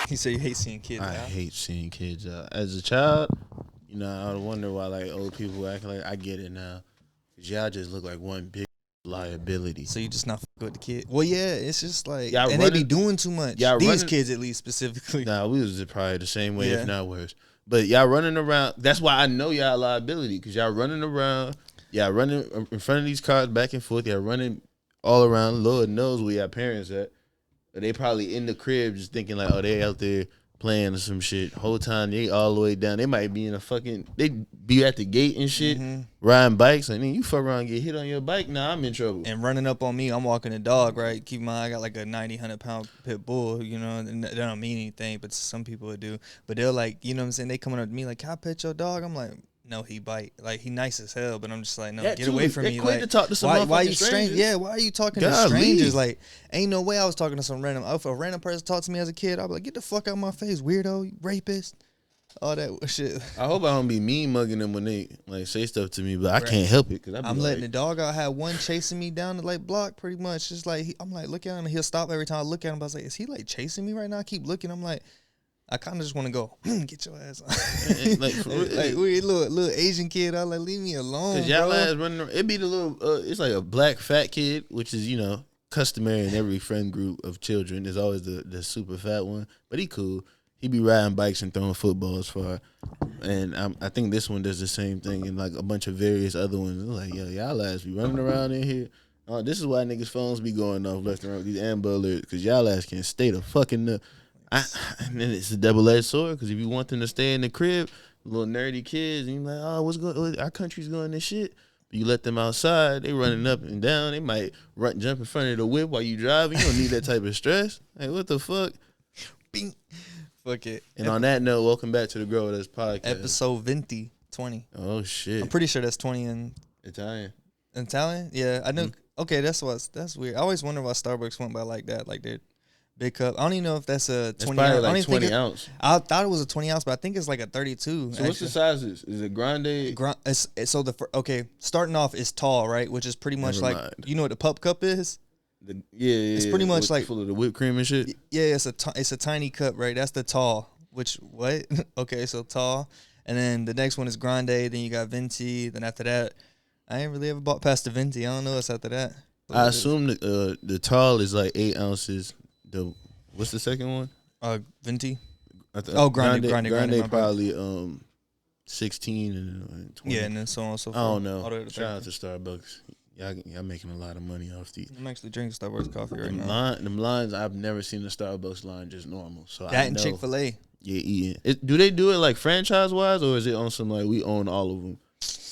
You say you hate seeing kids I out? hate seeing kids out. As a child, you know, I would wonder why like old people act like. I get it now, cause y'all just look like one big liability. So you just not fuck with the kid? Well, yeah, it's just like, Y'all and they be doing too much. y'all These running- kids, at least specifically. Nah, we was probably the same way, Yeah. if not worse. But y'all running around. That's why I know y'all liability, cause y'all running around. Y'all running in front of these cars back and forth. Y'all running all around. Lord knows where y'all parents at. They probably in the crib just thinking like, oh, they out there playing or some shit. Whole time they all the way down. They might be in a fucking. They be at the gate and shit, riding bikes. And then you fuck around and get hit on your bike. Nah, I'm in trouble. And running up on me, I'm walking a dog, right? Keep in mind, I got like a 90, 100-pound pit bull, you know, and that don't mean anything, but some people would do. But they're like, you know what I'm saying? They coming up to me like, can I pet your dog? I'm like, no, he bite. Like, he nice as hell, but I'm just like, no, That get too. away from They me. quick Like, to talk to some why motherfucking you strangers. Yeah, why are you talking to Golly. strangers? Like, ain't no way I was talking to some random. If a random person talked to me as a kid, I'd be like, get the fuck out of my face, weirdo, you rapist, all that shit. I hope I don't be mean mugging them when they like say stuff to me, but I can't help it, because I'm letting the dog out. I had one chasing me down the like block, pretty much. Just like I'm like, look at him. He'll stop every time I look at him. But I was like, is he like chasing me right now? I keep looking. I'm like, I kind of just want to go, get your ass on. like, for real. Like weird little Asian kid. I was like, leave me alone, Cause y'all bro. ass running around. It be the little, it's like a black fat kid, which is, you know, customary in every friend group of children. There's always the super fat one, but he cool. He be riding bikes and throwing footballs far. And I think this one does the same thing, and like a bunch of various other ones. It's like, yo, y'all ass be running around in here. Oh, this is why niggas' phones be going off left and right with these Amber Alerts, because y'all ass can stay the fucking up. And then it's a double-edged sword, because if you want them to stay in the crib, little nerdy kids, and you're like, oh, what's going? Our country's going this shit. But you let them outside, they running up and down. They might jump in front of the whip while you driving. You don't need that type of stress. Like, what the fuck? Bing. Fuck it. And on that note, welcome back to the Grow With Us podcast. Episode 20. Oh shit. I'm pretty sure that's 20 in Italian. Italian. Yeah, I know. Okay, that's weird. I always wonder why Starbucks went by like that, like their big cup. I don't even know if that's a 20 It's probably ounce. like 20 ounce. I thought it was a 20 ounce, but I think it's like a 32. So what's the sizes? Is it grande? So starting off is tall, right? Which is pretty much Never like, mind. you know what the pup cup is? It's pretty much like full of the whipped cream and shit. Yeah, it's a tiny cup, right? That's the tall. Which what? Okay, so tall, and then the next one is grande. Then you got venti. Then after that, I ain't really ever bought past the venti. I don't know what's after that. I assume the tall is like 8 ounces. What's the second one? Venti. Grande my probably 16 and 20. Yeah, and then so on and so I forth. don't know. All the way to Shout out 30. to Starbucks. Y'all making a lot of money off these. I'm actually drinking Starbucks coffee right now. Them lines, I've never seen a Starbucks line just normal. So That I and know. Chick-fil-A. Yeah, eating. Do they do it like franchise wise, or is it on some like we own all of them?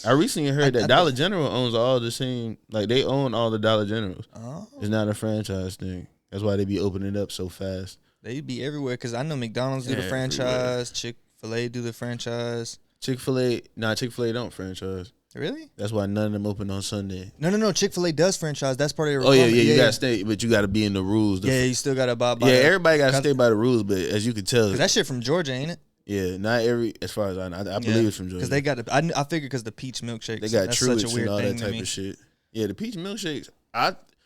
I recently heard that Dollar General owns all the same. Like they own all the Dollar Generals. Oh. It's not a franchise thing. That's why they be opening it up so fast. They be everywhere because I know McDonald's do the franchise, Chick-fil-A do the franchise. Chick-fil-A don't franchise. Really? That's why none of them open on Sunday. No. Chick-fil-A does franchise. That's part of their Oh yeah, requirement. you gotta stay, but you gotta be in the rules. You still gotta abide by. Yeah, that. everybody gotta stay by the rules, but as you can tell, Cause that shit from Georgia, ain't it? yeah, not every. As far as I know, I believe it's from Georgia. Because they got. I figured because the peach milkshakes. They got that's Truits such a weird and all thing that to type me. of shit. Yeah, the peach milkshakes.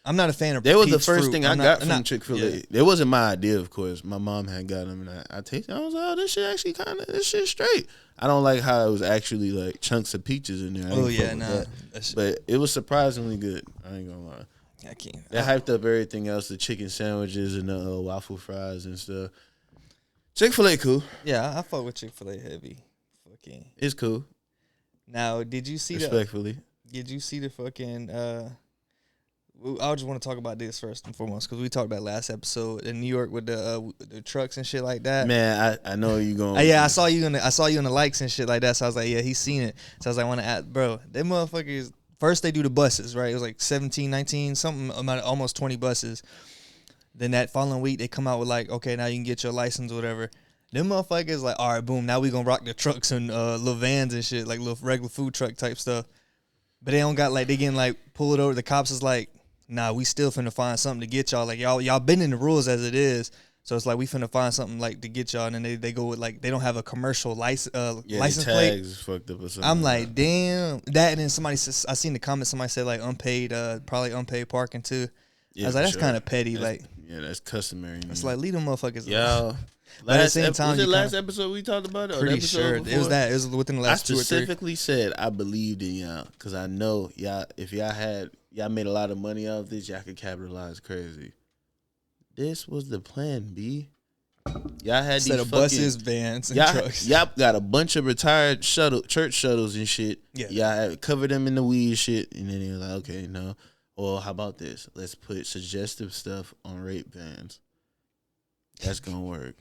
I'm not a fan of. They was peach the first fruit. thing I'm I not- got from Chick-fil-A. Yeah. It wasn't my idea, of course. My mom had got them, and I tasted. I was like, oh, this shit actually this shit straight. I don't like how it was actually like chunks of peaches in there. Oh yeah, nah. But it was surprisingly good. I ain't gonna lie. I can't. They hyped up everything else, the chicken sandwiches and the waffle fries and stuff. Chick-fil-A cool. Yeah, I fuck with Chick-fil-A heavy. Fucking. It's cool. Now, did you see Respectfully. Did you see the fucking? I just want to talk about this first and foremost because we talked about last episode in New York with the trucks and shit like that. Man, I know you going. Yeah, I saw you in the likes and shit like that. So I was like, yeah, he's seen it. So I was like, I want to ask, bro, them motherfuckers. First they do the buses, right? It was like 17, 19, something amount, almost 20 buses. Then that following week they come out with like, okay, now you can get your license or whatever. Them motherfuckers like, all right, boom, now we gonna rock the trucks and little vans and shit, like little regular food truck type stuff. But they don't got like, they getting like pulled over. The cops is like, nah, we still finna find something to get y'all. Like y'all been in the rules as it is. So it's like we finna find something like to get y'all, and then they go with like they don't have a commercial license license plate. Tags is fucked up or something. I'm like, damn that. And then somebody says, I seen the comment. Somebody said like unpaid, probably unpaid parking too. Yeah, I was like, that's sure. kind of petty. That's, like, yeah, that's customary. it's like leave them motherfuckers. Y'all, But at the same time, was it last episode we talked about it? Pretty sure it was that. It was within the last 2 or 3. I specifically said I believed in y'all because I know y'all. If y'all made a lot of money off this, y'all could capitalize crazy. This was the plan, B. Y'all had instead these of buses, vans, and trucks. Y'all got a bunch of retired church shuttles and shit. Yeah. Y'all had covered them in the weed shit, and then you're like, okay, no. Well, how about this? Let's put suggestive stuff on rape vans. That's gonna work.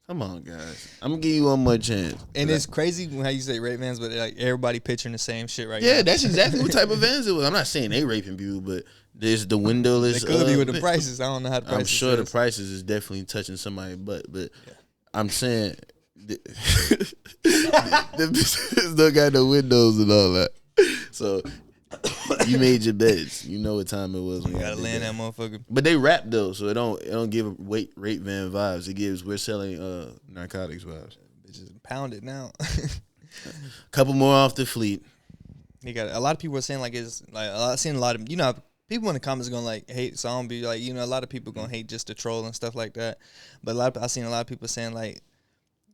Come on, guys. I'm gonna give you one more chance. And it's crazy how you say rape vans, but like everybody picturing the same shit right now. Yeah, that's exactly what type of vans it was. I'm not saying they raping people, but there's the windowless. It could be with the prices. I don't know how the prices. I'm sure the prices is definitely touching somebody's butt, but yeah. I'm saying the business don't got no windows and all that. So you made your bets. You know what time it was when you gotta land that motherfucker. But they rap though, so it don't give rape van vibes. It gives we're selling narcotics vibes. Bitches pounded now. Couple more off the fleet. You got a lot of people are saying like it's like I've seen a lot of people in the comments going like hate, so I don't be like a lot of people gonna hate just to troll and stuff like that. But I've seen a lot of people saying like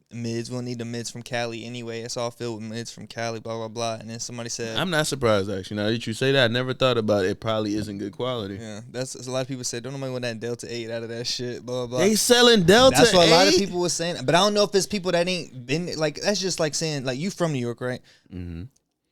mids, we'll need the mids from Cali anyway. It's all filled with mids from Cali, blah blah blah. And then somebody said, I'm not surprised actually. Now that you say that, I never thought about it. It probably isn't good quality. Yeah, that's a lot of people said. Don't nobody want that Delta 8 out of that shit. Blah blah blah. They selling Delta 8. That's what a lot of people were saying. But I don't know if it's people that ain't been like. That's just like saying like you from New York, right? Mm-hmm.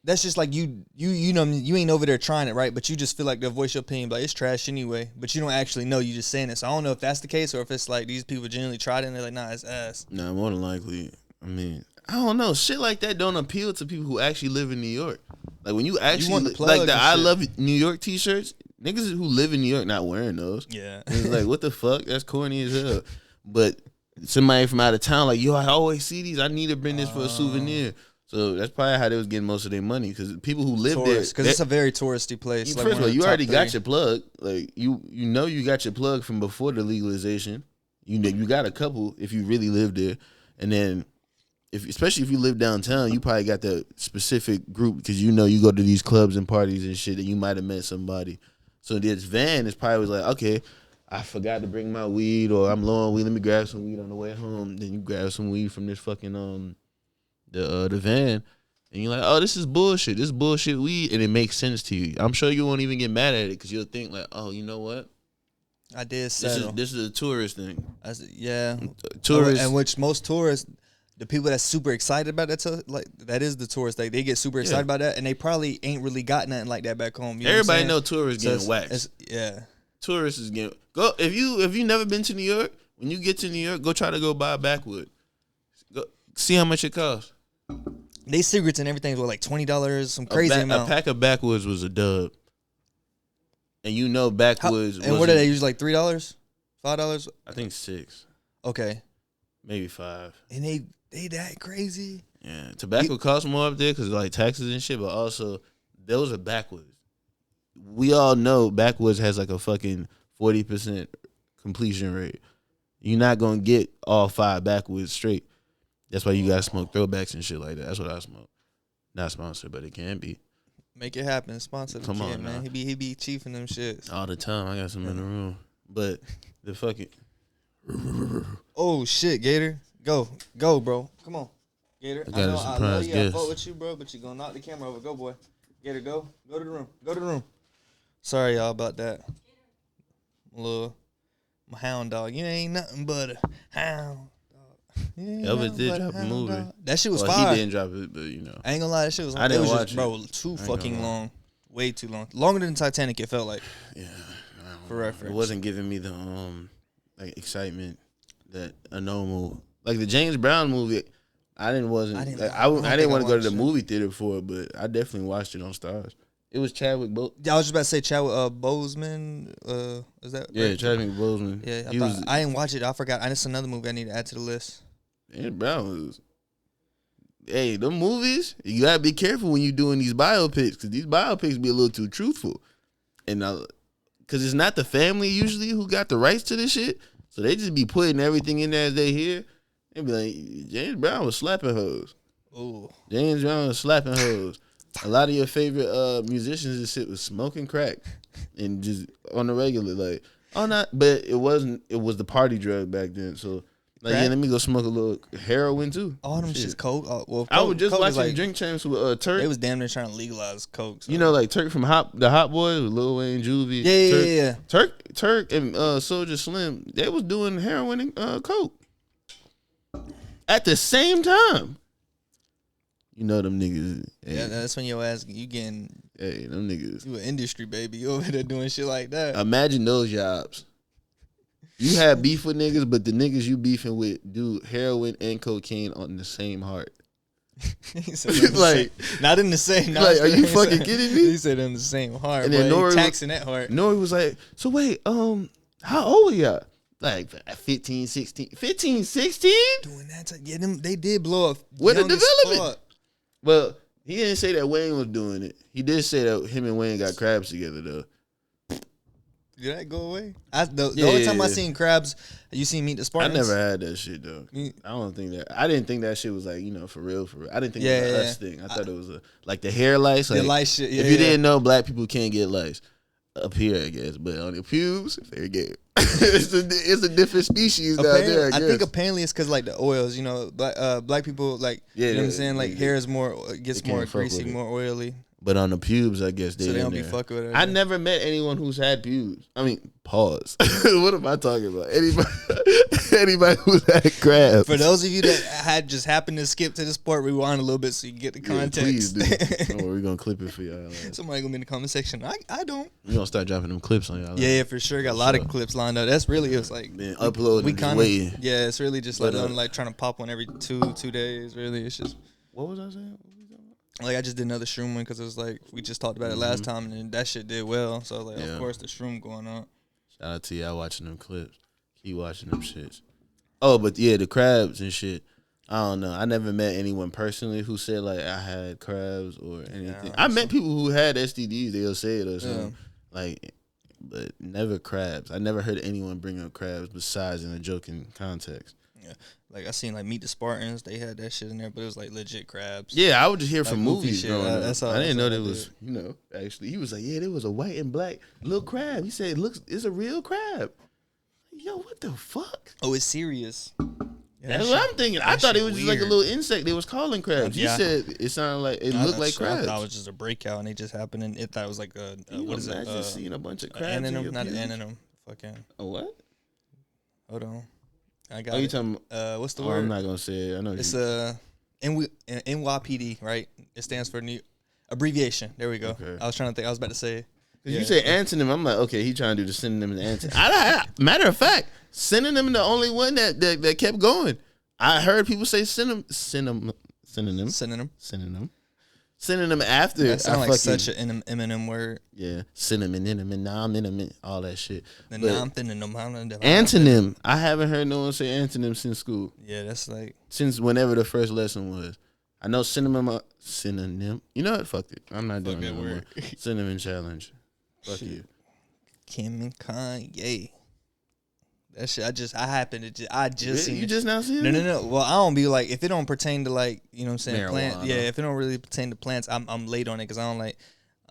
That's just like you know you ain't over there trying it, right? But you just feel like they'll voice your opinion, like it's trash anyway. But you don't actually know. You just saying it. So I don't know if that's the case or if it's like these people genuinely tried it and they're like, nah, it's ass. Nah, more than likely. I mean, I don't know. Shit like that don't appeal to people who actually live in New York. Like when you actually like the I love New York t-shirts, niggas who live in New York not wearing those. Yeah. It's like, what the fuck? That's corny as hell. But somebody from out of town like, yo, I always see these. I need to bring this for a souvenir. So that's probably how they was getting most of their money because people who live there, because it's a very touristy place. First of all, you already got your plug. Like you know you got your plug from before the legalization. You got a couple if you really live there, and then especially if you live downtown, you probably got that specific group because you know you go to these clubs and parties and shit, and you might have met somebody. So this van is probably was like, okay, I forgot to bring my weed, or I'm low on weed. Let me grab some weed on the way home. Then you grab some weed from this fucking the van, and you're like, oh, this is bullshit. This is bullshit weed, and it makes sense to you. I'm sure you won't even get mad at it because you'll think like, oh, you know what? I did settle. This is a tourist thing. Yeah, tourists, and which most tourists, the people that's super excited about that, like that is the tourists. Like they get super excited about that, and they probably ain't really got nothing like that back home. You Everybody know tourists getting waxed. Yeah, tourists is getting go. If you never been to New York, when you get to New York, go try to go buy a backwood. Go see how much it costs. They cigarettes and everything were like $20, some crazy amount. A pack of backwoods was a dub. And you know backwoods. And what are they usually like $3, $5? I think $6. Okay, maybe $5. And they that crazy. Yeah, tobacco costs more up there because like taxes and shit, but also those are backwoods. We all know backwoods has like a fucking 40% completion rate. You're not gonna get all 5 backwoods straight. That's why you gotta smoke throwbacks and shit like that. That's what I smoke. Not sponsored, but it can be. Make it happen. Sponsor the kid, man. He be chiefing them shits all the time. I got some in the room, but the fucking. Oh shit, Gator, go, bro. Come on, Gator. I got a surprise guest. I fought with you, bro, but you gonna knock the camera over. Go, boy. Gator, go to the room. Go to the room. Sorry, y'all, about that. My hound dog. You ain't nothing but a hound. Elvis did drop a movie. Dog. That shit was fire. He didn't drop it, but you know. I ain't gonna lie, that shit was. I didn't watch it, bro. Too fucking long, way too long, longer than Titanic. It felt like. Yeah. For reference, it wasn't giving me the like excitement that a normal like the James Brown movie. I didn't want to go to the movie theater for it, but I definitely watched it on Stars. It was Chadwick Boseman. Yeah, I was just about to say Chadwick Boseman. Is that right? Chadwick Boseman. Yeah, I didn't watch it. I forgot. That's another movie I need to add to the list. James Brown was. Hey, them movies, you gotta be careful when you're doing these biopics because these biopics be a little too truthful, and because it's not the family usually who got the rights to this shit, so they just be putting everything in there as they hear. They be like, James Brown was slapping hoes. Oh, James Brown was slapping hoes. A lot of your favorite musicians and shit was smoking crack and just on the regular, like, but it wasn't. It was the party drug back then, so. Like, yeah, let me go smoke a little heroin too. All them shit's coke. Well, I was just coke watching like, Drink Champs with Turk. They was damn near trying to legalize coke. So. You know, like Turk from the Hot Boys with Lil Wayne, Juvie. Yeah. Turk and Soulja Slim, they was doing heroin and coke at the same time. You know them niggas. Hey. Yeah, that's when your ass you getting. Hey, them niggas. You an industry baby. You over there doing shit like that. Imagine those jobs. You have beef with niggas, but the niggas you beefing with do heroin and cocaine on the same heart. Like, not in the same. Like, are you fucking kidding me? He said in the same heart. And then Nori taxing that heart. Nori was like, so wait, how old are y'all? Like 15, 16. 15, 16? Doing that. Yeah, they did blow up. With the development. Well, he didn't say that Wayne was doing it. He did say that him and Wayne got crabs together, though. Did that go away? The only time I seen crabs, you seen Meet the Spartans? I never had that shit though. I didn't think that shit was like, for real. I didn't think it was a us thing. I thought it was like the hair lice. Like, the lice shit. If you didn't know, black people can't get lice up here, I guess, but on the pubes, fair game. it's a different species down there. I think apparently it's because like the oils, black people like you know what I'm saying, like hair is gets more greasy, more oily. But on the pubes, I guess they don't be fucking with it. I never met anyone who's had pubes. I mean, pause. What am I talking about? Anybody who's had crabs. For those of you that had just happened to skip to the sport, rewind a little bit so you get the context. Please do. Don't worry, we're gonna clip it for y'all. Somebody gonna be in the comment section. I don't. We're gonna start dropping them clips on y'all. Yeah, for sure. Got a lot of clips lined up. That's really it's like been uploading. We kind of it's really just like trying to pop one every two days. Really, it's just. What was I saying? Like I just did another shroom one because it was like we just talked about it last time and that shit did well. So like of course the shroom going on. Shout out to y'all watching them clips. Keep watching them shits. Oh, but yeah, the crabs and shit. I don't know. I never met anyone personally who said like I had crabs or anything. I met people who had STDs. They'll say it or something. Like, but never crabs. I never heard anyone bring up crabs besides in a joking context. Yeah. Like I seen like Meet the Spartans, they had that shit in there, but it was like legit crabs. Yeah, I would just hear from movies growing up. That's all, I didn't know there was, actually. He was like, yeah, there was a white and black little crab. He said, it's a real crab. Yo, what the fuck? Oh, it's serious. Yeah, that's what I'm thinking. I thought it was just like a little insect they was calling crabs. You said it sounded like it looked like crabs. I thought it was just a breakout and they just happened and it thought it was like what is it? Just seeing a bunch of crabs. Anonym, not an anonym. Fucking. A what? Hold on. I got you talking what's the word? I'm not gonna say it. I know it's NYPD, right? It stands for new abbreviation. There we go. Okay. I was trying to think. I was about to say. You say antonym. I'm like, okay, he trying to do the synonym and antonym. Matter of fact, synonym the only one that kept going. I heard people say synonym. Synonym after. That sounds like such an Eminem word. Yeah, synonym, all that shit. Antonym. I haven't heard no one say antonym since school. Yeah, that's like since whenever the first lesson was. I know synonym. You know what? Fuck it. I'm not doing that word. Synonym challenge. Fuck you. Kim and Kanye. That shit, I just seen you just now seen it? No. Well, I don't be like, if it don't pertain to like, you know what I'm saying, marijuana. Plant. Yeah, if it don't really pertain to plants, I'm late on it because I don't like,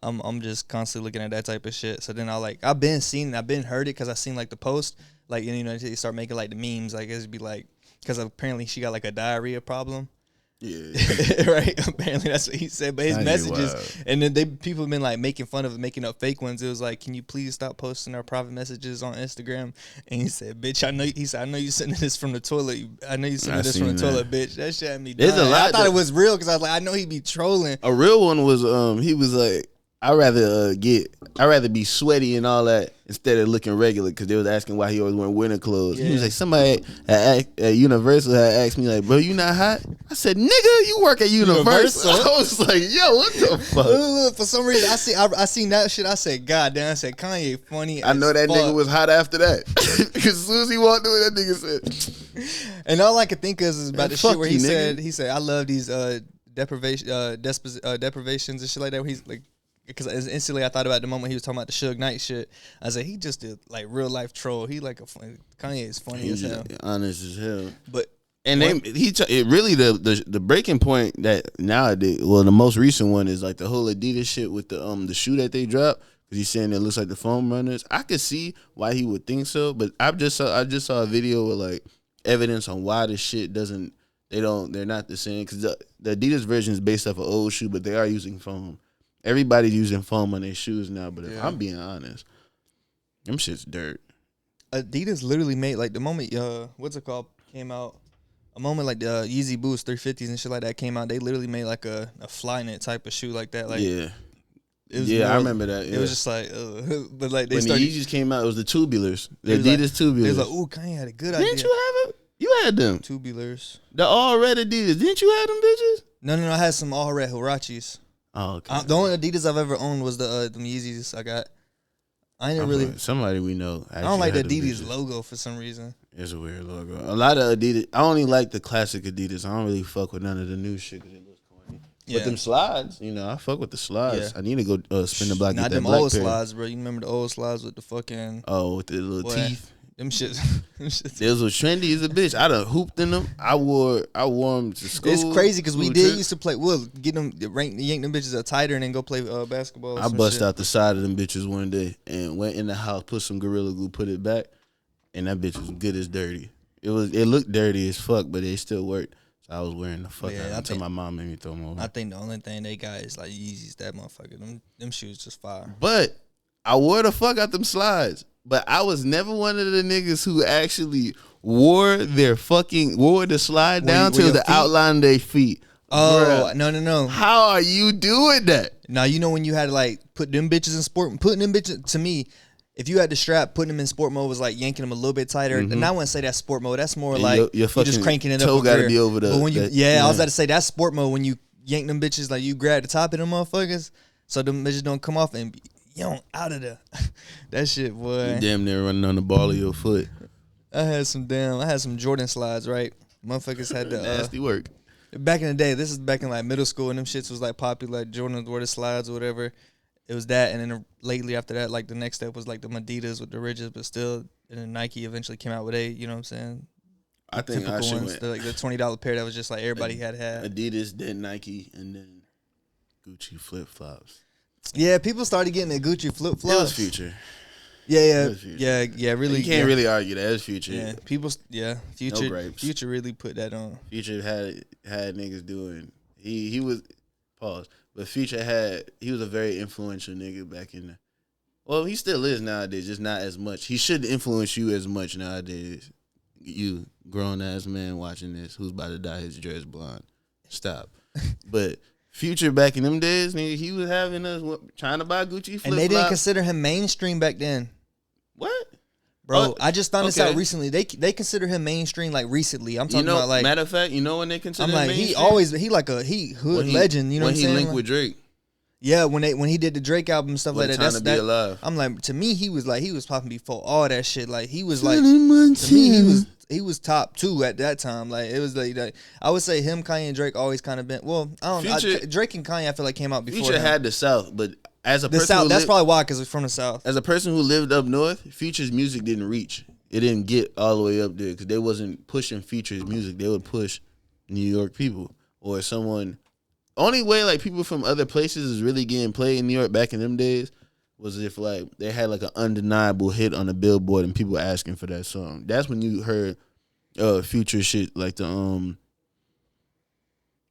I'm just constantly looking at that type of shit. So then I've been seeing it, I've been heard it because I seen like the post, like, they start making like the memes, like it'd be like, because apparently she got like a diarrhea problem. Yeah. Right. Apparently that's what he said. But his messages, and then people have been like making fun of making up fake ones. It was like, can you please stop posting our private messages on Instagram? And he said, bitch, I know you sending this from the toilet. I know you sending this from the toilet, bitch. That shit had me dying. I thought it was real because I was like, I know he be trolling. A real one was he was like, I'd rather be sweaty and all that instead of looking regular because they was asking why he always wearing winter clothes. Yeah. He was like, somebody at Universal had asked me like, bro, you not hot? I said, nigga, you work at Universal. I was like, yo, what the fuck? For some reason, I seen that shit. I said, God damn. I said, Kanye funny. I know that nigga was hot after that because as soon as he walked through, that nigga said. And all I could think of is about the shit where he said, I love these deprivations and shit like that. Where he's like. Because instantly I thought about the moment he was talking about the Suge Knight shit. I was like, he just did like real life troll. He like Kanye is funny as hell, honest as hell. But the breaking point that nowadays, well, the most recent one is like the whole Adidas shit with the shoe that they dropped because he's saying it looks like the foam runners. I could see why he would think so, but I just saw a video with like evidence on why this shit doesn't. They're not the same because the Adidas version is based off an old shoe, but they are using foam. Everybody's using foam on their shoes now. But if I'm being honest, them shit's dirt. Adidas literally made like the moment what's it called came out. A moment like the Yeezy Boost 350s and shit like that came out, they literally made like a Flyknit type of shoe like that. Like yeah. It was I remember that. Yeah. It was just like, but like they when started. the Yeezys came out, it was the tubulars, the Adidas tubulars. They was like, "Ooh, Kanye had a good idea." Didn't you have it? You had them tubulars. The all red Adidas. Didn't you have them bitches? No. I had some all red Huaraches. Oh, okay. The only Adidas I've ever owned was the Yeezys I got. I didn't really. Somebody we know. I don't like the Adidas logo for some reason. It's a weird logo. A lot of Adidas. I only like the classic Adidas. I don't really fuck with none of the new shit because it looks corny. Yeah. But them slides, I fuck with the slides. Yeah. I need to go spin the block. Not get them that black old pair. slides, bro. You remember the old slides with the fucking with the little teeth. Them shit. Those were trendy as a bitch. I done hooped in them. I wore them to school. It's crazy because we used to play. We'll get them, yank them bitches up tighter and then go play basketball. I bust out the side of them bitches one day and went in the house, put some Gorilla Glue, put it back, and that bitch was good as dirty. It looked dirty as fuck, but it still worked. So I was wearing the fuck out until my mom made me throw them over. I think the only thing they got is like Yeezys. That motherfucker. Them shoes just fire. But I wore the fuck out them slides. But I was never one of the niggas who actually wore the slide down to the outline of their feet. Oh, bruh. No. How are you doing that? Now, when you had to like put them bitches in sport, putting them bitches, to me, if you had the strap, putting them in sport mode was like yanking them a little bit tighter. And I wouldn't say that's sport mode. That's more like you're just cranking it up. Toe got to be over the. But when I was about to say that's sport mode when you yank them bitches, like you grab the top of them motherfuckers so them bitches don't come off and be out of there. That shit, boy. You damn near running on the ball of your foot. I had some Jordan slides, right? Motherfuckers had the nasty work. Back in the day, this is back in like middle school, and them shits was like popular, like Jordan wore the slides or whatever. It was that, and then lately after that, like the next step was like the Adidas with the ridges, but still, and then Nike eventually came out with you know what I'm saying? I think I should went like the $20 pair that was just like everybody had. Adidas, then Nike, and then Gucci flip flops. Yeah, people started getting the Gucci flip flops. It was Future. Yeah. Really, you can't really argue that. It was Future. Yeah, Future. No Future really put that on. Future had niggas doing. He was pause, but Future he was a very influential nigga back in the. Well, he still is nowadays, just not as much. He shouldn't influence you as much nowadays. You grown ass man watching this, who's about to dye his dress blonde. Stop. But Future back in them days, nigga, he was having us trying to buy Gucci flip-flops. And they didn't consider him mainstream back then. What? Bro, I just found this out recently. They consider him mainstream like recently. I'm talking about like. Matter of fact, when they consider him mainstream? He hood legend, you know what I'm saying? When he linked with Drake. Yeah, when he did the Drake album and stuff like that. Time to Be Alive. I'm like, to me, he was popping before all that shit. Like he was like, to me, he was top 2 at that time. Like it was like I would say him, Kanye, and Drake always kind of been. Well, I don't know. Drake and Kanye, I feel like came out before. Future had the South, but as a person South, that's probably why, because it's from the South. As a person who lived up north, Future's music didn't reach. It didn't get all the way up there because they wasn't pushing Future's music. They would push New York people or someone. Only way like people from other places is really getting played in New York back in them days was if like they had like an undeniable hit on the Billboard and people asking for that song. That's when you heard Future shit like the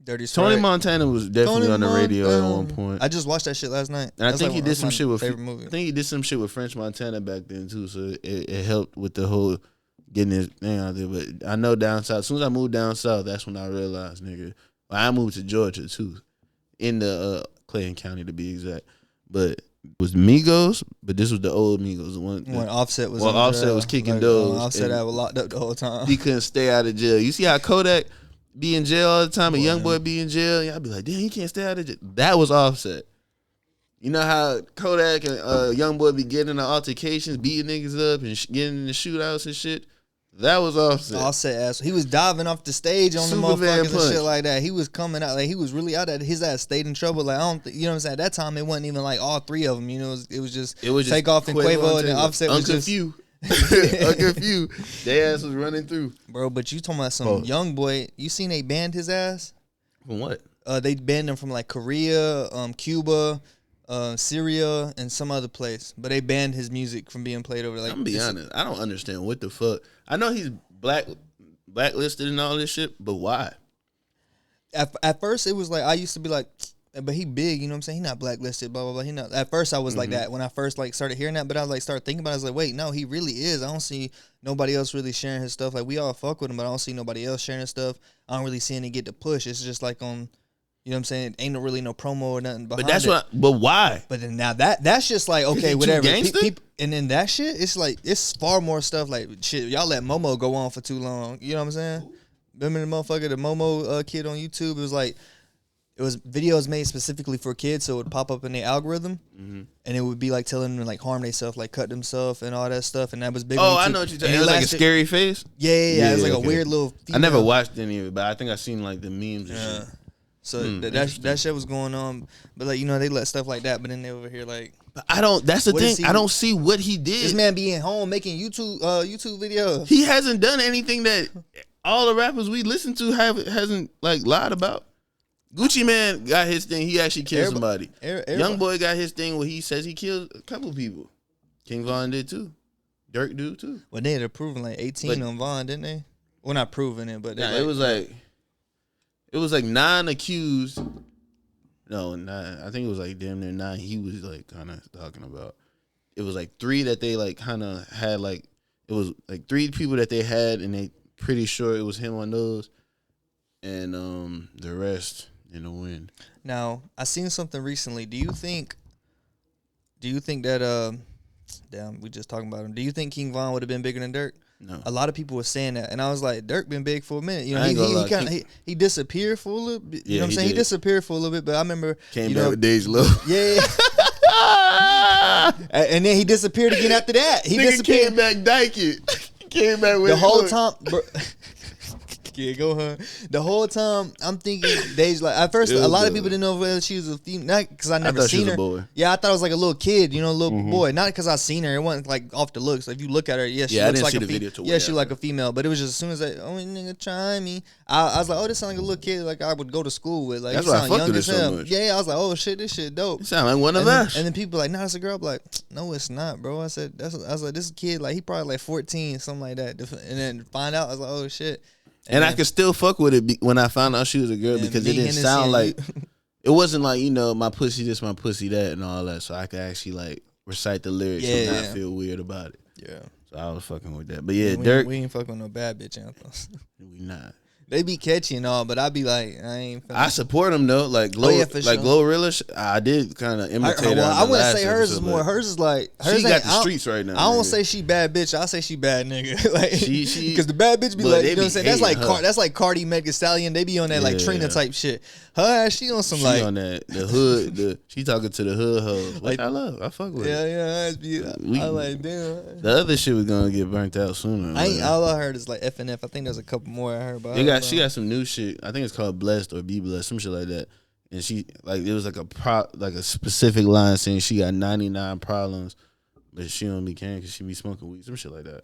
Dirty Sprite. Tony Montana was definitely on the radio at one point. I just watched that shit last night. And I think he did some shit with movie. I think he did some shit with French Montana back then too, so it helped with the whole getting his thing out there. But I know down south, as soon as I moved down south, that's when I realized, nigga. I moved to Georgia too, in the Clayton County to be exact. But it was Migos, but this was the old Migos. When Offset was Offset was kicking doors. Offset had locked up the whole time. He couldn't stay out of jail. You see how Kodak be in jail all the time, a young boy be in jail? Y'all be like, damn, he can't stay out of jail. That was Offset. You know how Kodak and young boy be getting in the altercations, beating niggas up and getting in the shootouts and shit? That was Offset. Offset ass. He was diving off the stage on Superman the motherfuckers punch. and shit like that. He was coming out like he was really out at his ass stayed in trouble. Like you know what I'm saying? At that time it wasn't even like all 3 of them. You know, it was just Takeoff and Quavo and then Offset was just Uncle Few. Their ass was running through. Bro, but you talking about some young boy? You seen they banned his ass? From what? They banned him from like Korea, Cuba, Syria, and some other place. But they banned his music from being played over. Like, I'm gonna be honest. I don't understand what the fuck. I know he's black. blacklisted and all this shit, but why? At first, it was like I used to be like, but he big, you know what I'm saying? He not blacklisted, blah blah blah. He not. At first, I was like that when I first like started hearing that, but I was like started thinking about it. I was like, wait, no, he really is. I don't see nobody else really sharing his stuff. Like we all fuck with him, but I don't see nobody else sharing his stuff. I don't really see any get to push. It's just like on, you know what I'm saying? Ain't really no promo or nothing behind it. But that's what. But why? But then now that's just like okay, whatever. Gangsta? And then that shit, it's like it's far more stuff. Like shit, y'all let Momo go on for too long. You know what I'm saying? Remember the motherfucker, the Momo kid on YouTube? It was like. It was videos made specifically for kids, so it would pop up in the algorithm, and it would be like telling them to like harm themselves, like cut themselves and all that stuff, and that was big. Oh, I know what you're talking about. It was like a scary face? Yeah. It was like a weird little female. I never watched any of it, but I think I seen like the memes and shit. So that shit was going on, but like, you know, they let stuff like that, but then they over here like. But I don't, that's the thing, I don't see what he did. This man being home making YouTube videos. He hasn't done anything that all the rappers we listen to hasn't like lied about. Gucci Man got his thing. He actually killed somebody. Young Boy got his thing where he says he killed a couple people. King Von did too. Dirk do too. Well, they had proven like 18 on Von, didn't they? Well, not proving it, but it was like 9 accused. No, 9. I think it was like damn near 9. He was like kind of talking about. It was like 3 that they like kind of had like. It was like 3 people that they had, and they pretty sure it was him on those, and the rest. In the wind. Now, I seen something recently. Do you think that damn, we just talking about him. Do you think King Von would have been bigger than Dirk? No. A lot of people were saying that, and I was like, Dirk been big for a minute. You know, he disappeared for a little bit. You know what I'm saying? He disappeared for a little bit, but I remember came back with Days Low. Yeah. And then he disappeared again after that. He disappeared. Came back dyking. Came back with the whole time. Yeah, go ahead. The whole time I'm thinking Days like at first a lot of people didn't know whether she was a female, not because I never seen her. Boy. Yeah, I thought it was like a little kid, you know, a little boy. Not because I seen her. It wasn't like off the looks. If you look at her, she looks like a female. Yeah, she like a female. But it was just as soon as nigga try me, I was like, oh, this sound like a little kid like I would go to school with. Like that's why I fucked with her so much. Yeah, I was like, oh shit, this shit dope. It sound like one of us. And then people like, nah, it's a girl. I'm like, no, it's not, bro. I was like, this kid like he probably like 14, something like that. And then find out, I was like, oh shit. And I could still fuck with it when I found out she was a girl because it didn't sound like it wasn't like, you know, my pussy this, my pussy that, and all that. So I could actually like recite the lyrics and not feel weird about it. Yeah. So I was fucking with that. But yeah, Dirk, we ain't fucking with no bad bitch anthems. We not. They be catchy and all, but I be like, I ain't. I support them though. Like Glorilla, I did kind of imitate her. I wouldn't say hers is more. Hers is like hers she got the streets right now. I don't say she bad bitch. I say she bad nigga. Like because the bad bitch be like, you know what I'm saying? That's like Cardi, Meg Thee Stallion. They be on that like Trina type shit. Her ass, she on some like on that the hood. She talking to the hood hoes. Like I love. I fuck with. Yeah. I like damn. The other shit was gonna get burnt out sooner. All I heard is like FNF. I think there's a couple more I heard about. She got some new shit. I think it's called Blessed or Be Blessed, some shit like that. And she like it was like a specific line saying she got 99 problems, but she don't be caring because she be smoking weed, some shit like that,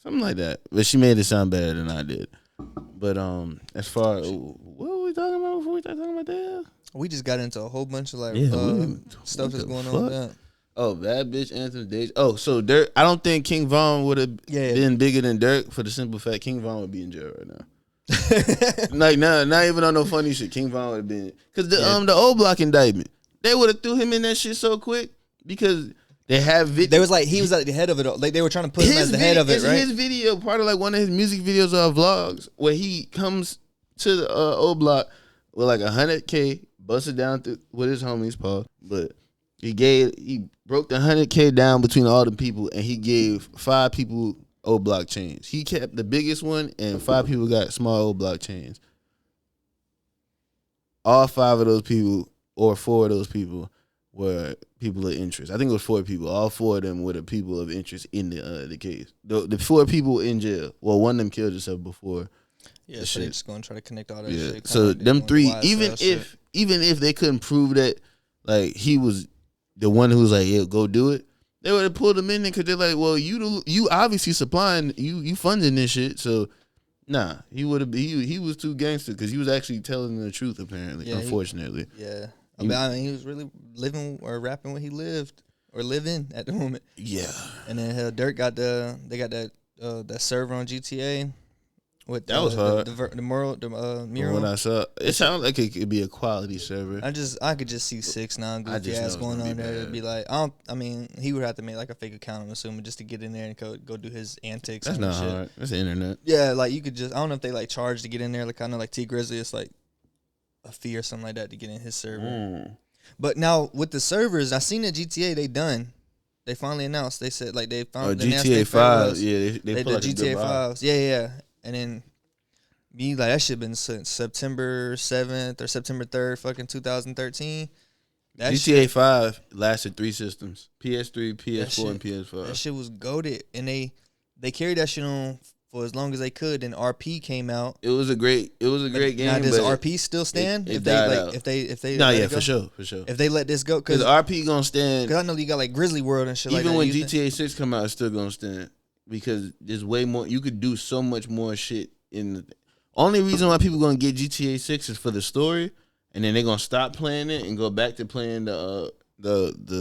something like that. But she made it sound better than I did. But as far what were we talking about before we started talking about that? We just got into a whole bunch of like stuff that's going on with that. Oh, bad bitch anthem days. Oh, so Dirk. I don't think King Von would have been bigger than Dirk for the simple fact King Von would be in jail right now. Like not even on no funny shit. King Von would have been because the old block indictment they would have threw him in that shit so quick because they have video. They was like he was at the head of it. Like they were trying to put him as the head of it, right? His video part of like one of his music videos or vlogs where he comes to the old block with like 100K busted down with his homies, Paul. But he broke the 100K down between all the people and he gave 5 people old block chains. He kept the biggest one and 5 people got small old block chains. All 5 of those people or 4 of those people were people of interest. I think it was 4 people. All 4 of them were the people of interest in the case. The 4 people in jail. Well, one of them killed himself before. Yeah, so they're just gonna try to connect all that shit. So them 3, even if they couldn't prove that like he was the one who was like, yeah, go do it, they would have pulled him in there because they're like, well, you obviously supplying, you funding this shit, so nah, he would have. He was too gangster because he was actually telling the truth apparently. Yeah, unfortunately, I mean, he was really living or rapping what he lived or living at the moment. Yeah, and then Dirk got that server on GTA. With That was hard. The mural. From what I saw, it sounded like it could be a quality server. I could just see 6ix9ine goofy ass going on there to be like, I mean, he would have to make like a fake account, I'm assuming, just to get in there and go do his antics. That's and not shit. hard. That's the internet. Yeah, like you could just, I don't know if they like charge to get in there. Like I know like T Grizzly, it's like a fee or something like that to get in his server. But now with the servers, I seen that GTA they done. They finally announced. They said like they found GTA 5. Yeah, they put like GTA 5s. Yeah. And then me like that shit been since September 7th or September 3rd, fucking 2013. That GTA 5 lasted 3 systems: PS3, PS4, and PS5. That shit was goated, and they carried that shit on for as long as they could. And RP came out. It was a great game. Now does RP still stand? If they No, yeah, for sure. If they let this go, because RP gonna stand. Because I know you got like Grizzly World and shit. Even like that. when GTA 6 come out, it's still gonna stand because there's way more. You could do so much more shit in the. Only reason why people gonna get GTA 6 is for the story, and then they're gonna stop playing it and go back to playing the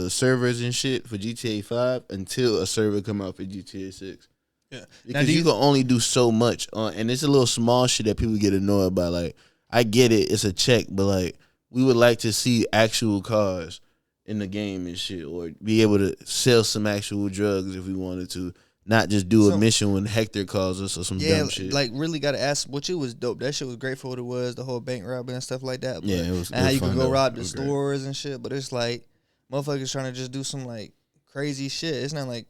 servers and shit for GTA 5 until a server come out for GTA 6. Yeah, because you can only do so much, and it's a little small shit that people get annoyed by. Like, I get it, it's a check, but like we would like to see actual cars in the game and shit, or be able to sell some actual drugs if we wanted to. Not just do a mission when Hector calls us or some dumb shit. Like really got to ask. What shit was dope. That shit was great for what it was. The whole bank robbing and stuff like that. But, yeah, it was. And how you could go rob the stores and shit. But it's like motherfuckers trying to just do some like crazy shit. It's not like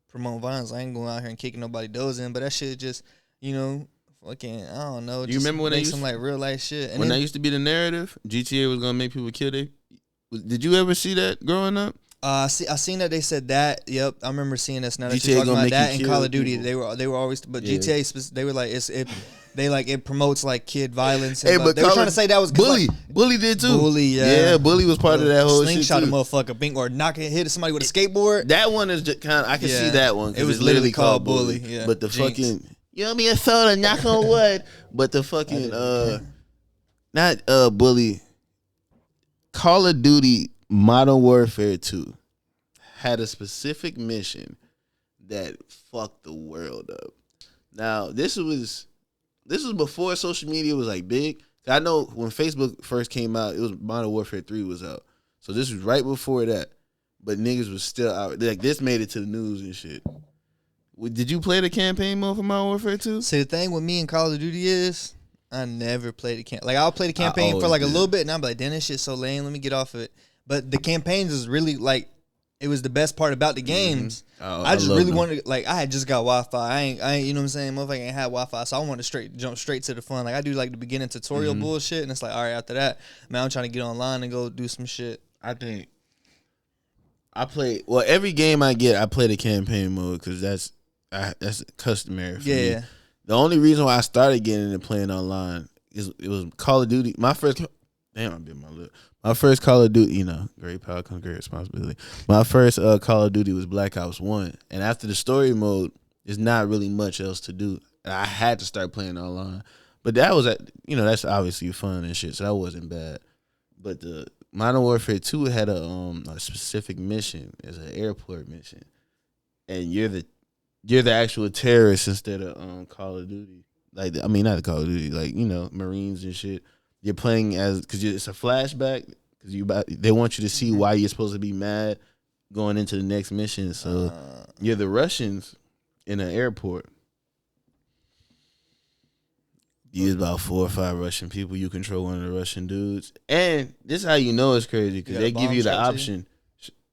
promote violence. I ain't going out here and kicking nobody doors in. But that shit just fucking I don't know. You remember when they used some like real life shit? And when that used to be the narrative, GTA was gonna make people kill they. Did you ever see that growing up? I seen that they said that. Yep, I remember seeing this. Now that GTA you're talking about that in Call of Duty, people. they were always, but Yeah. GTA they were like it promotes like kid violence. Hey, And, but they were trying to say that was Bully. Like, Bully did too. Bully, yeah, Bully was part of that whole slingshot shit a motherfucker, bing, or hit somebody with a skateboard. That one is just kind of I can see that one. It was it's literally called Bully. Yeah. But the Jinx. fucking you owe me a soda, knock on wood. But the fucking not Bully. Call of Duty Modern Warfare 2 had a specific mission that fucked the world up. Now, this was before social media was like big. I know when Facebook first came out, it was Modern Warfare 3 was out. So this was right before that. But niggas was still out. Like this made it to the news and shit. Did you play the campaign mode for Modern Warfare 2? See, the thing with me and Call of Duty is I never played the campaign. Like I'll play the campaign for like a little bit and I'm like, damn, this shit's so lame. Let me get off of it. But the campaigns is really like it was the best part about the games. I just really wanted, like, I had just got Wi-Fi. I ain't, you know what I'm saying? Motherfucker ain't had Wi-Fi, so I wanted to jump straight to the fun. Like, I do, like, the beginning tutorial bullshit, and it's like, all right, after that, man, I'm trying to get online and go do some shit. I think every game I get, I play the campaign mode, because that's customary for me. The only reason why I started getting into playing online is it was Call of Duty. My first Call of Duty, great power comes great responsibility. My first Call of Duty was Black Ops 1. And after the story mode, there's not really much else to do. I had to start playing online. But that was, that's obviously fun and shit, so that wasn't bad. But the Modern Warfare 2 had a specific mission. It's an airport mission. And you're the actual terrorist instead of Call of Duty. Like, not Call of Duty, like, Marines and shit. You're playing because it's a flashback because they want you to see why you're supposed to be mad going into the next mission. So you're the Russians in an airport. You use about 4 or 5 Russian people. You control one of the Russian dudes, and this is how you know it's crazy because they give you the option.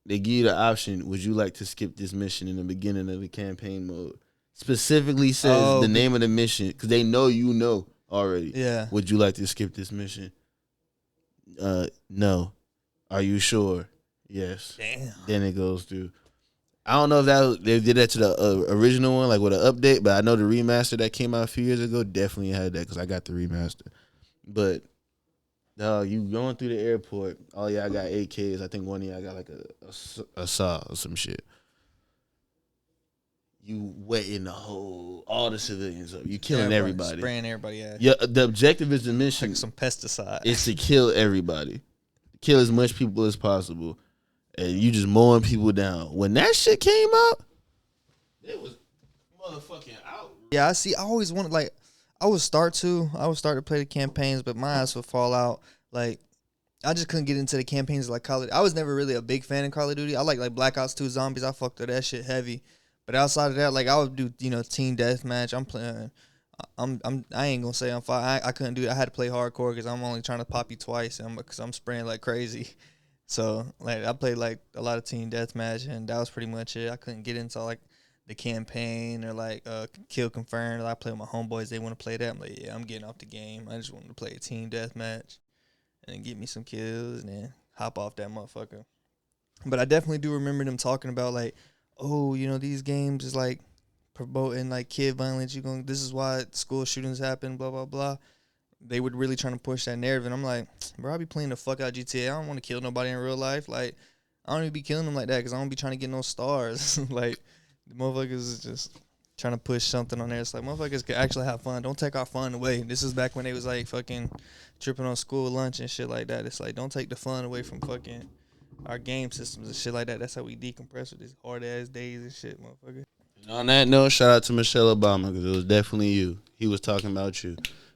They give you the option. Would you like to skip this mission in the beginning of the campaign mode? Specifically says the name of the mission because they know you know. Already. Yeah. Would you like to skip this mission? No. Are you sure? Yes. Damn. Then it goes through. I don't know if they did that to the original one, like with an update, but I know the remaster that came out a few years ago definitely had that because I got the remaster. But you going through the airport, all y'all got AKs. I think one of y'all got like a saw or some shit. You wetting all the civilians up. You killing everybody. Spraying everybody out. Yeah, the objective is the mission. Like some pesticide. Is to kill everybody. Kill as much people as possible. And you just mowing people down. When that shit came out, it was motherfucking out. Yeah, I always wanted, like, I would start to play the campaigns, but my ass would fall out. Like, I just couldn't get into the campaigns like Call of Duty. I was never really a big fan of Call of Duty. I like Black Ops 2 Zombies. I fucked with that shit heavy. But outside of that, like I would do, team deathmatch. I'm playing. I ain't gonna say I'm fine. I couldn't do it. I had to play hardcore because I'm only trying to pop you twice, and because I'm spraying like crazy. So like I played like a lot of team deathmatch, and that was pretty much it. I couldn't get into like the campaign or like kill confirmed. I play with my homeboys. They want to play that. I'm like, yeah, I'm getting off the game. I just want to play a team deathmatch and then get me some kills and then hop off that motherfucker. But I definitely do remember them talking about like, oh, these games is like promoting like kid violence. This is why school shootings happen. Blah blah blah. They were really trying to push that narrative, and I'm like, bro, I be playing the fuck out GTA. I don't want to kill nobody in real life. Like, I don't even be killing them like that because I don't be trying to get no stars. Like, the motherfuckers is just trying to push something on there. It's like, motherfuckers could actually have fun. Don't take our fun away. This is back when they was like fucking tripping on school lunch and shit like that. It's like, don't take the fun away from fucking our game systems and shit like that. That's how we decompress with these hard ass days and shit, motherfucker. And on that note, shout out to Michelle Obama because it was definitely you. He was talking about you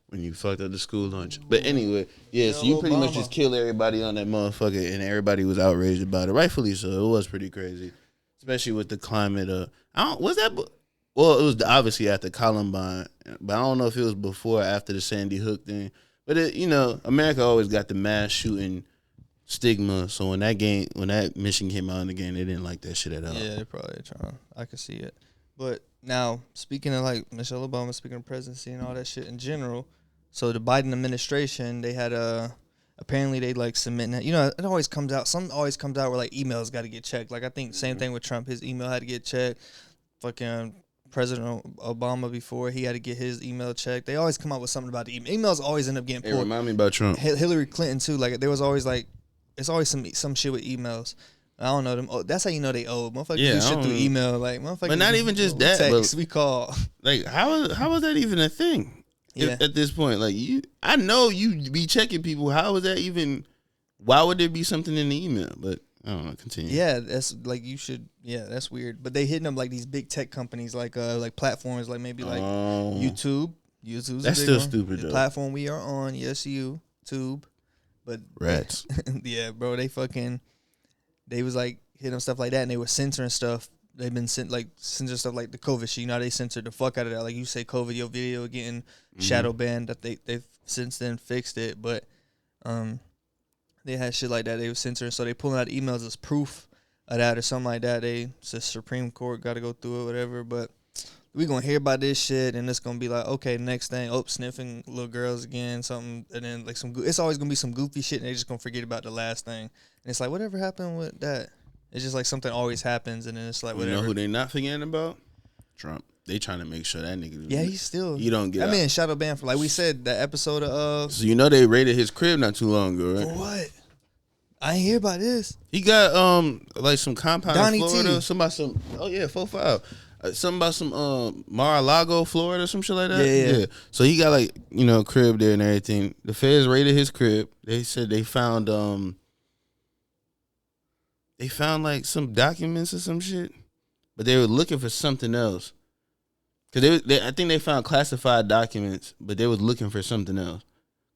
when you fucked up the school lunch. But anyway, yeah, so you pretty much just killed everybody on that motherfucker, and everybody was outraged about it. Rightfully so. It was pretty crazy, especially with the climate. Well, it was obviously after Columbine, but I don't know if it was before or after the Sandy Hook thing. But America always got the mass shooting stigma. So when that mission came out in the game, they didn't like that shit at all. Yeah, they probably trying. I could see it. But now, speaking of like Michelle Obama, speaking of presidency and all that shit in general, so the Biden administration, they had apparently they like submitting it. It always comes out. Something always comes out where like emails got to get checked. Like I think same thing with Trump. His email had to get checked. Fucking President Obama before he had to get his email checked. They always come out with something about the email. Emails always end up getting pulled. Hey, remind me about Trump. Hillary Clinton too. Like there was always like, it's always some shit with emails. I don't know them. Oh, that's how you know they old. Motherfuckers do shit through email. Like motherfuckers. But not even just that. Text, we call. Like how is that even a thing? Yeah. At this point, like I know you be checking people. How is that even? Why would there be something in the email? But I don't know. Continue. Yeah, that's like you should. Yeah, that's weird. But they hitting them like these big tech companies, like platforms, like maybe like YouTube. YouTube's that's still stupid. The though. Platform we are on. Yes, YouTube. But rats. Yeah, bro. They was like hitting them stuff like that, and they were censoring stuff. They've been censoring stuff like the COVID shit. They censored the fuck out of that. Like you say, COVID, your video getting shadow banned. That they've since then fixed it, but they had shit like that. They were censoring, so they pulling out emails as proof of that or something like that. The Supreme Court got to go through it, whatever. But we gonna hear about this shit, and it's gonna be like, okay, next thing, sniffing little girls again, something, and then like it's always gonna be some goofy shit, and they just gonna forget about the last thing, and it's like, whatever happened with that? It's just like something always happens, and then it's like, whatever. You know who they not forgetting about? Trump. They trying to make sure that nigga. Yeah, he's still. You don't get. I mean, shadow ban for like we said that episode of. So they raided his crib not too long ago, right? For what? I ain't hear about this. He got like some compound Donnie in Florida. T. Something about some 4-5. Something about some Mar-a-Lago, Florida, some shit like that. Yeah. So he got like a crib there and everything. The feds raided his crib. They said they found like some documents or some shit, but they were looking for something else. Cause I think they found classified documents, but they was looking for something else.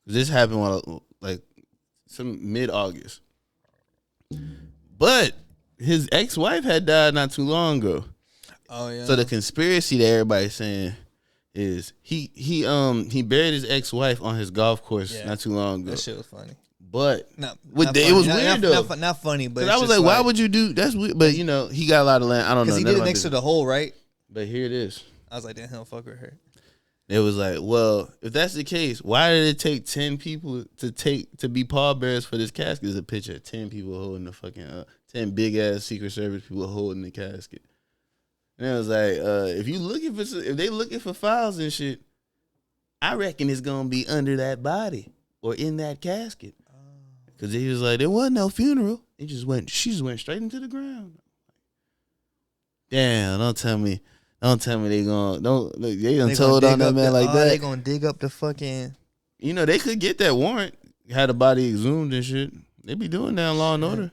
This happened while like some mid-August. But his ex-wife had died not too long ago. Oh yeah. So the conspiracy that everybody's saying is he buried his ex-wife on his golf course not too long ago. That shit was funny. But it was weird though. Not funny, but I was like, why would you do? That's weird. But he got a lot of land. I don't know. Because he did it next to the hole, right? But here it is. I was like, damn, he'll fuck with her. It was like, well, if that's the case, why did it take 10 people to be pallbearers for this casket? There's a picture of 10 people holding the fucking 10 big ass Secret Service people holding the casket. And it was like, if they looking for files and shit, I reckon it's gonna be under that body or in that casket. Cause he was like, there wasn't no funeral. She just went straight into the ground. Damn, don't tell me they done told on that man like that. They gonna dig up the fucking. They could get that warrant, had a body exhumed and shit. They be doing that in Law and Order.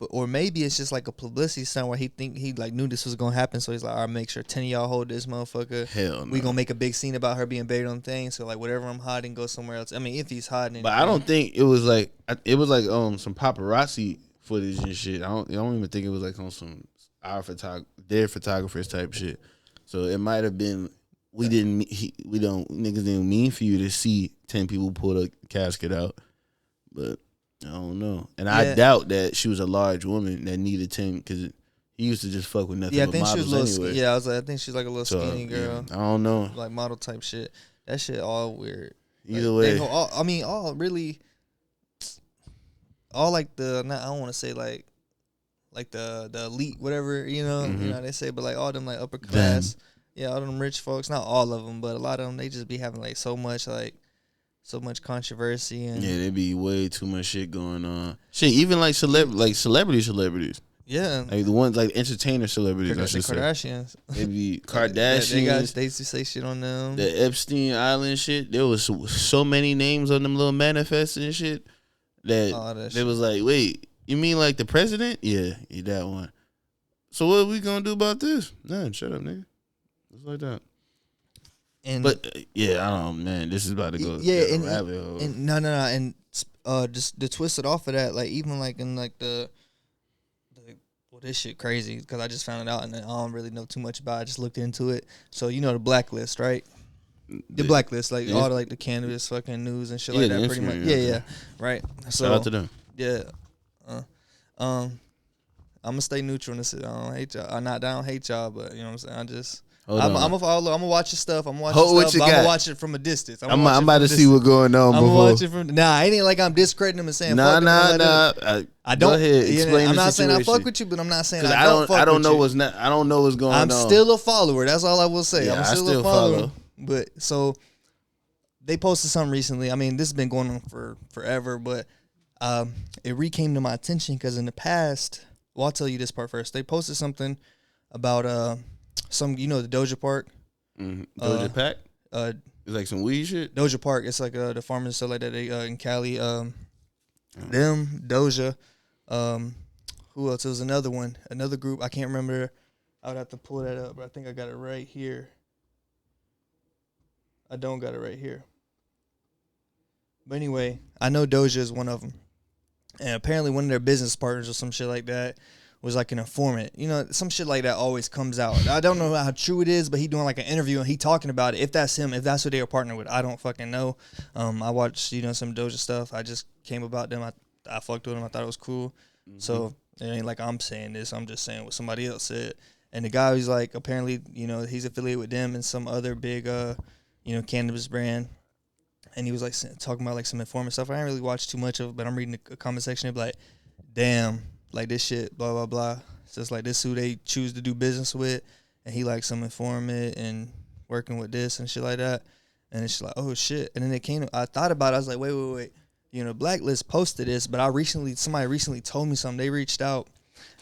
But or maybe it's just like a publicity stunt where he like knew this was gonna happen, so he's like, all right, make sure 10 of y'all hold this motherfucker. Hell no. We gonna make a big scene about her being buried on things. So like whatever I'm hiding, go somewhere else. I mean, if he's hiding, but I don't think it was like some paparazzi footage and shit. I don't even think it was like on some their photographers type shit. So it might have been niggas didn't mean for you to see 10 people pull the casket out, but. I don't know. And I doubt that she was a large woman that needed 10 because he used to just fuck with nothing but models anyway. I think she's like a little skinny girl. Yeah, I don't know. Like model type shit. That shit all weird. Either way. All like I don't want to say like the elite, whatever, you know how they say, but like all them like upper class. Yeah, all them rich folks. Not all of them, but a lot of them, they just be having like so much controversy and there be way too much shit going on. Shit, even like celebrities. Yeah, like the ones like entertainer celebrities. I should say. Kardashians. They be Kardashians. They used to say shit on them. The Epstein Island shit. There was so many names on them little manifests and shit that they was like, wait, you mean like the president? Yeah, that one. So what are we gonna do about this? None. Shut up, nigga. It's like that. But I don't know, man. This is about to go. Yeah, and just to twist it off of that, like even like in like this shit crazy because I just found it out and I don't really know too much about it. I just looked into it. So you know the blacklist, right? The blacklist, like all the like the cannabis fucking news and shit like that, pretty much. Yeah, right. So shout out to them. Yeah. I'm gonna stay neutral in this. I don't hate y'all. I don't hate y'all, but you know what I'm saying. I'm gonna follow. I'm gonna watch your stuff. I'm gonna watch it from a distance. I'm about to see what's going on. I'm gonna watch it from. Nah, it ain't like I'm discrediting him and saying. Nah. I don't. Go ahead. Explain I'm not the situation. saying I fuck with you, but I'm not saying I don't know what's going on. I'm still a follower. That's all I will say. Yeah, I'm still a follower. But so they posted something recently. I mean, this has been going on for forever, but it came to my attention because in the past, well, I'll tell you this part first. They posted something about some, the Doja Park. Doja Pack? It's like some weed shit? Doja Park. It's like the farmers and stuff like that. They in Cali. Them, Doja. Who else? It was another one. Another group. I can't remember. I would have to pull that up, but I think I got it right here. I don't got it right here. But anyway, I know Doja is one of them. And apparently one of their business partners or some shit like that was like an informant. Some shit like that always comes out. I don't know how true it is, but he doing like an interview and he talking about it. If that's him, if that's who they were partnered with, I don't fucking know. I watched, some Doja stuff. I just came about them. I fucked with them. I thought it was cool. Mm-hmm. So it ain't like I'm saying this. I'm just saying what somebody else said. And the guy was like, apparently, he's affiliated with them and some other big, cannabis brand. And he was like talking about like some informant stuff. I didn't really watch too much of it, but I'm reading the comment section. It'd be like, damn. Like this shit, blah, blah, blah. It's just like this who they choose to do business with. And he like some informant and working with this and shit like that. And it's like, oh shit. And then I thought about it. I was like, wait. Blacklist posted this, but somebody recently told me something. They reached out.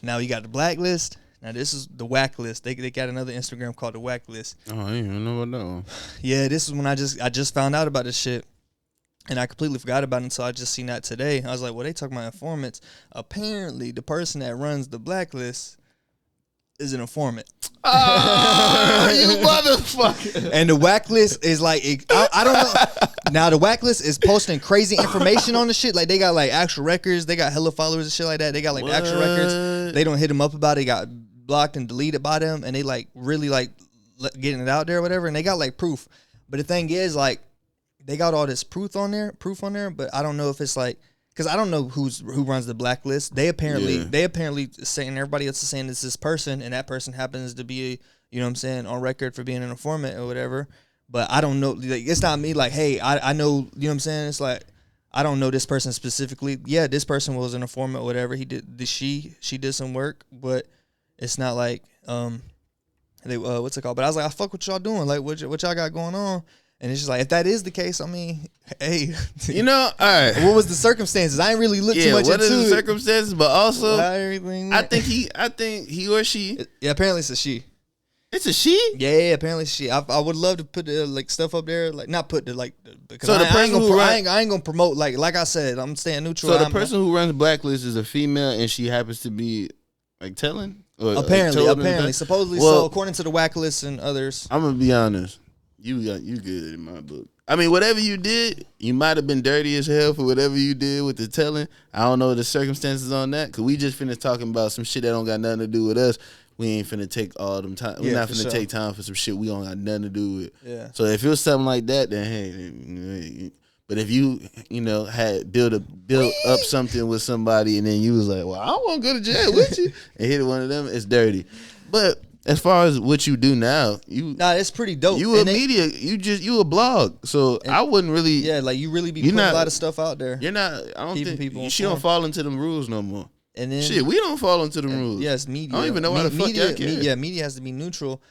Now you got the Blacklist. Now this is the Whack List. They got another Instagram called the Whack List. Oh, I didn't even know about that one. Yeah, this is when I just found out about this shit. And I completely forgot about it until I just seen that today. I was like, well, they talking about informants. Apparently, the person that runs the Blacklist is an informant. Oh, you motherfucker. And the Whack List is like, I don't know. Now, the Whack List is posting crazy information on the shit. Like, they got like actual records. They got hella followers and shit like that. They got like the actual records. They don't hit them up about it. They got blocked and deleted by them. And they like really like getting it out there or whatever. And they got like proof. But the thing is, like, they got all this proof on there, but I don't know if it's like, because I don't know who runs the Blacklist. They apparently saying, everybody else is saying it's this person, and that person happens to be, on record for being an informant or whatever. But I don't know. Like, it's not me like, hey, I know, It's like, I don't know this person specifically. Yeah, this person was an informant or whatever. She did some work, but it's not like, what's it called? But I was like, I fuck what y'all doing. Like, what y'all got going on? And it's just like, if that is the case, I mean, hey. All right. What was the circumstances? I ain't really looked too much into it. What is the circumstances? But also, everything. I think he or she. Yeah, apparently it's a she. It's a she? Yeah, apparently she. I would love to put the like stuff up there, like not put the like. Because So the person who I ain't gonna promote like I said, I'm staying neutral. So the person who runs Blacklist is a female, and she happens to be like telling. Or, apparently, supposedly. Well, so according to the whack list and others, I'm gonna be honest. You good in my book. I mean, whatever you did, you might have been dirty as hell for whatever you did with the telling. I don't know the circumstances on that, because we just finished talking about some shit that don't got nothing to do with us. We ain't finna take all them time. We're not finna take time for some shit we don't got nothing to do with. Yeah. So if it was something like that, then hey. But if you had built up something with somebody and then you was like, well, I don't want to go to jail with you, and hit one of them, it's dirty. But as far as what you do now, it's pretty dope. You a media, you a blog, so I wouldn't really. Yeah, like you really be putting a lot of stuff out there. You're not. I don't think people. She don't fall into them rules no more. And then shit, we don't fall into the rules. Yes, media. I don't even know why the fuck y'all care. Media has to be neutral,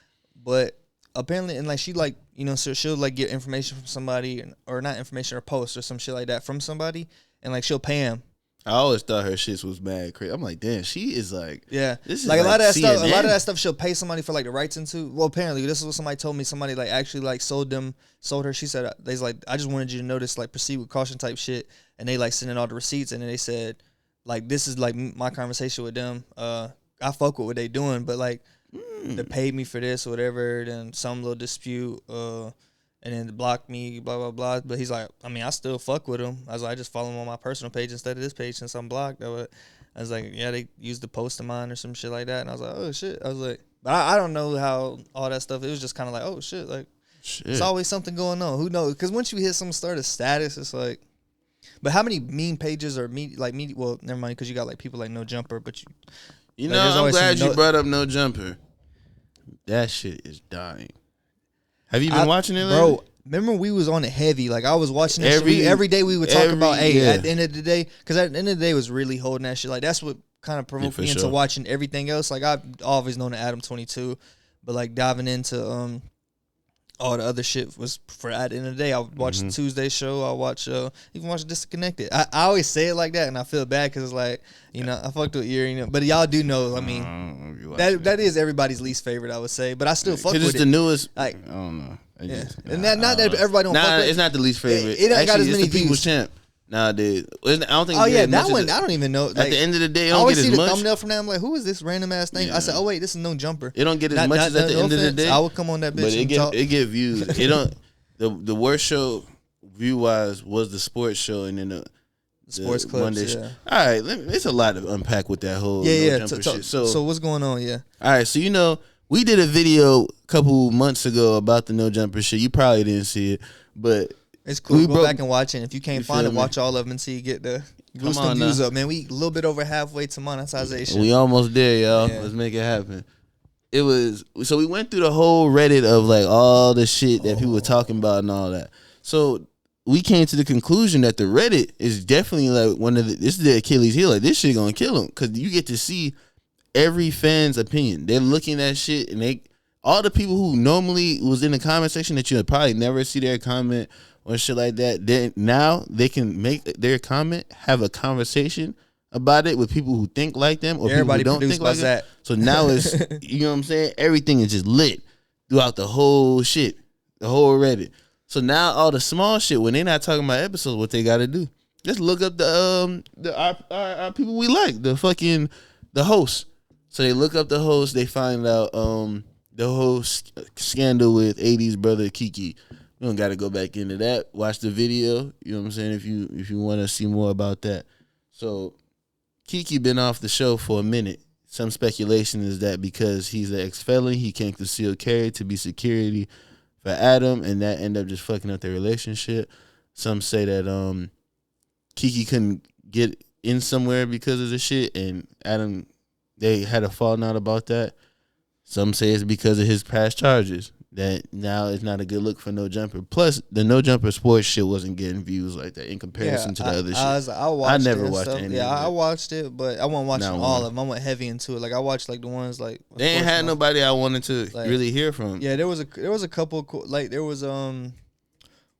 but apparently, and like she like so she'll like get information from somebody or not information or post or some shit like that from somebody, and like she'll pay him. I always thought her shit was mad crazy. I'm like, damn, she is like, this is like a lot of that CNN. stuff. A lot of that stuff she'll pay somebody for like the rights into. Well, apparently this is what somebody told me. Somebody like actually like sold her. She said they's like, I just wanted you to notice like proceed with caution type shit, and they like sent in all the receipts, and then they said. Like, this is, like, my conversation with them. I fuck with what they doing, but, like, they paid me for this or whatever, then some little dispute, and then blocked me, blah, blah, blah. But he's like, I mean, I still fuck with him. I was like, I just follow him on my personal page instead of this page since I'm blocked. I was like, yeah, they used the post of mine or some shit like that. And I was like, oh, shit. I was like, but I don't know how all that stuff, it was just kind of like, oh, shit. Like, It's always something going on. Who knows? Because once you hit some sort of status, it's like, but how many meme pages or media? Well, never mind, because you got like people like No Jumper, but you know, I'm glad you brought up No Jumper. That shit is dying. Have you been watching it, bro? Remember we was on it heavy. Like I was watching it every day. We would talk about, at the end of the day, because at the end of the day, it was really holding that shit. Like that's what kind of provoked me into watching everything else. Like I've always known the Adam-22, but like diving into all the other shit was for at the end of the day. I watch the Tuesday show. I watch even watch Disconnected. I always say it like that, and I feel bad because it's like I fucked with Ear, but y'all do know. I mean, that is everybody's least favorite. I would say, but I still fuck with it. It's the newest. Like I don't know. And not that everybody don't. Fuck with it's not the least favorite. It ain't got as many it's the People's Champ. Nowadays, I don't think. Oh yeah, that one I don't even know. Like, at the end of the day, it I don't always get see as the much. thumbnail from that. I'm like, who is this random ass thing? I said, oh wait, this is No Jumper. It don't get as much as at the end of the day. I would come on that bitch. But it get views. It don't. The worst show view wise was the sports show, and then the sports clips. Monday show. All right, it's a lot to unpack with that whole No Jumper shit. So what's going on? Yeah. All right, so we did a video a couple months ago about the No Jumper shit. You probably didn't see it, but it's cool. Go back and watch it. If you can't find it, watch all of them until you get the boost them views up, man. We a little bit over halfway to monetization. We almost there, y'all. Yeah. Let's make it happen. It was so we went through the whole Reddit of like all the shit that people were talking about and all that. So we came to the conclusion that the Reddit is definitely like this is the Achilles heel. Like this shit gonna kill them because you get to see every fan's opinion. They're looking at shit and all the people who normally was in the comment section that you'd probably never see their comment or shit like that. Now they can make their comment, have a conversation about it with people who think like them or everybody people who don't think like that. So now it's you know what I'm saying? Everything is just lit throughout the whole shit, the whole Reddit. So now all the small shit when they're not talking about episodes, what they got to do? Just look up our people we like, the hosts. So they look up the host, they find out the whole scandal with 80's brother Kiki. We don't got to go back into that. Watch the video. You know what I'm saying? If you want to see more about that. So Kiki been off the show for a minute. Some speculation is that because he's an ex-felon, he can't conceal carry to be security for Adam, and that end up just fucking up their relationship. Some say that Kiki couldn't get in somewhere because of the shit, and Adam, they had a falling out about that. Some say it's because of his past charges. That now it's not a good look for No Jumper. Plus, the No Jumper sports shit wasn't getting views like that in comparison to the other shit. I never watched any. Yeah, I watched it, but I wasn't watching all of them. I went heavy into it. Like I watched like the ones like they ain't had nobody I wanted to really hear from. Yeah, there was a couple like there was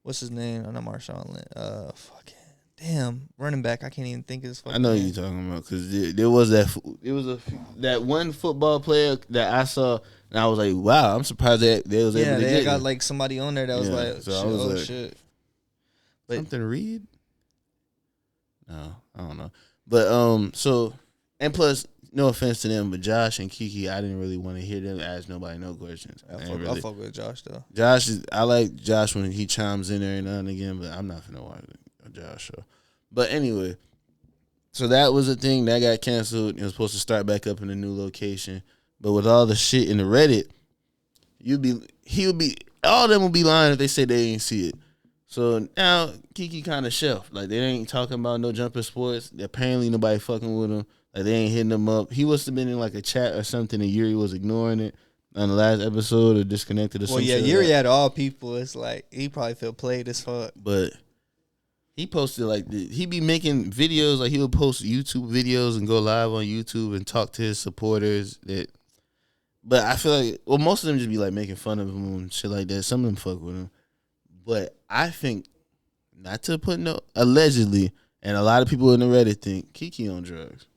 what's his name? Oh, not Marshawn Lynch. Fucking damn running back. I can't even think of his fucking I know name. you're talking about because there was that one football player that I saw and I was like, wow, I'm surprised that they was able to get they got him. like somebody on there that was like, so I was like, shit. But, something Reed? No, I don't know. But so and plus, no offense to them, but Josh and Kiki, I didn't really want to hear them ask nobody no questions. I fuck with Josh though. I like Josh when he chimes in every now and again, but I'm not finna watch a Josh show. But anyway, so that was a thing that got canceled. It was supposed to start back up in a new location, but with all the shit in the Reddit, all of them will be lying if they say they ain't see it. So now Kiki kind of shelved. Like they ain't talking about no Jumper Sports. Apparently nobody fucking with him. Like they ain't hitting him up. He must have been in like a chat or something, and Yuri was ignoring it on the last episode or disconnected or something. Well, yeah, Yuri out of all people, it's like he probably feel played as fuck. But he posted like he be making videos. Like he would post YouTube videos and go live on YouTube and talk to his supporters. But I feel like most of them just be like making fun of him and shit like that. Some of them fuck with him. But I think, not to put allegedly, and a lot of people in the Reddit think Kiki on drugs.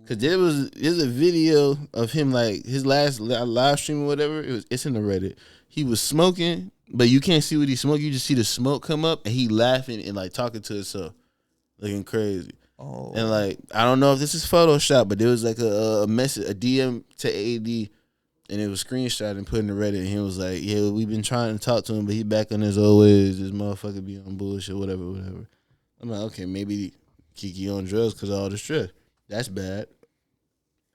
Cause there's a video of him like his last live stream or whatever. It's in the Reddit. He was smoking, but you can't see what he smoked. You just see the smoke come up, and he laughing and like talking to himself, looking crazy. Oh. And like I don't know if this is Photoshop, but there was like a message, a DM to AD. And it was screenshot and put in the Reddit. And he was like, yeah, we've been trying to talk to him, but he back on his old ways. This motherfucker be on bullshit, whatever. I'm like, okay, maybe Kiki on drugs because of all the stress. That's bad.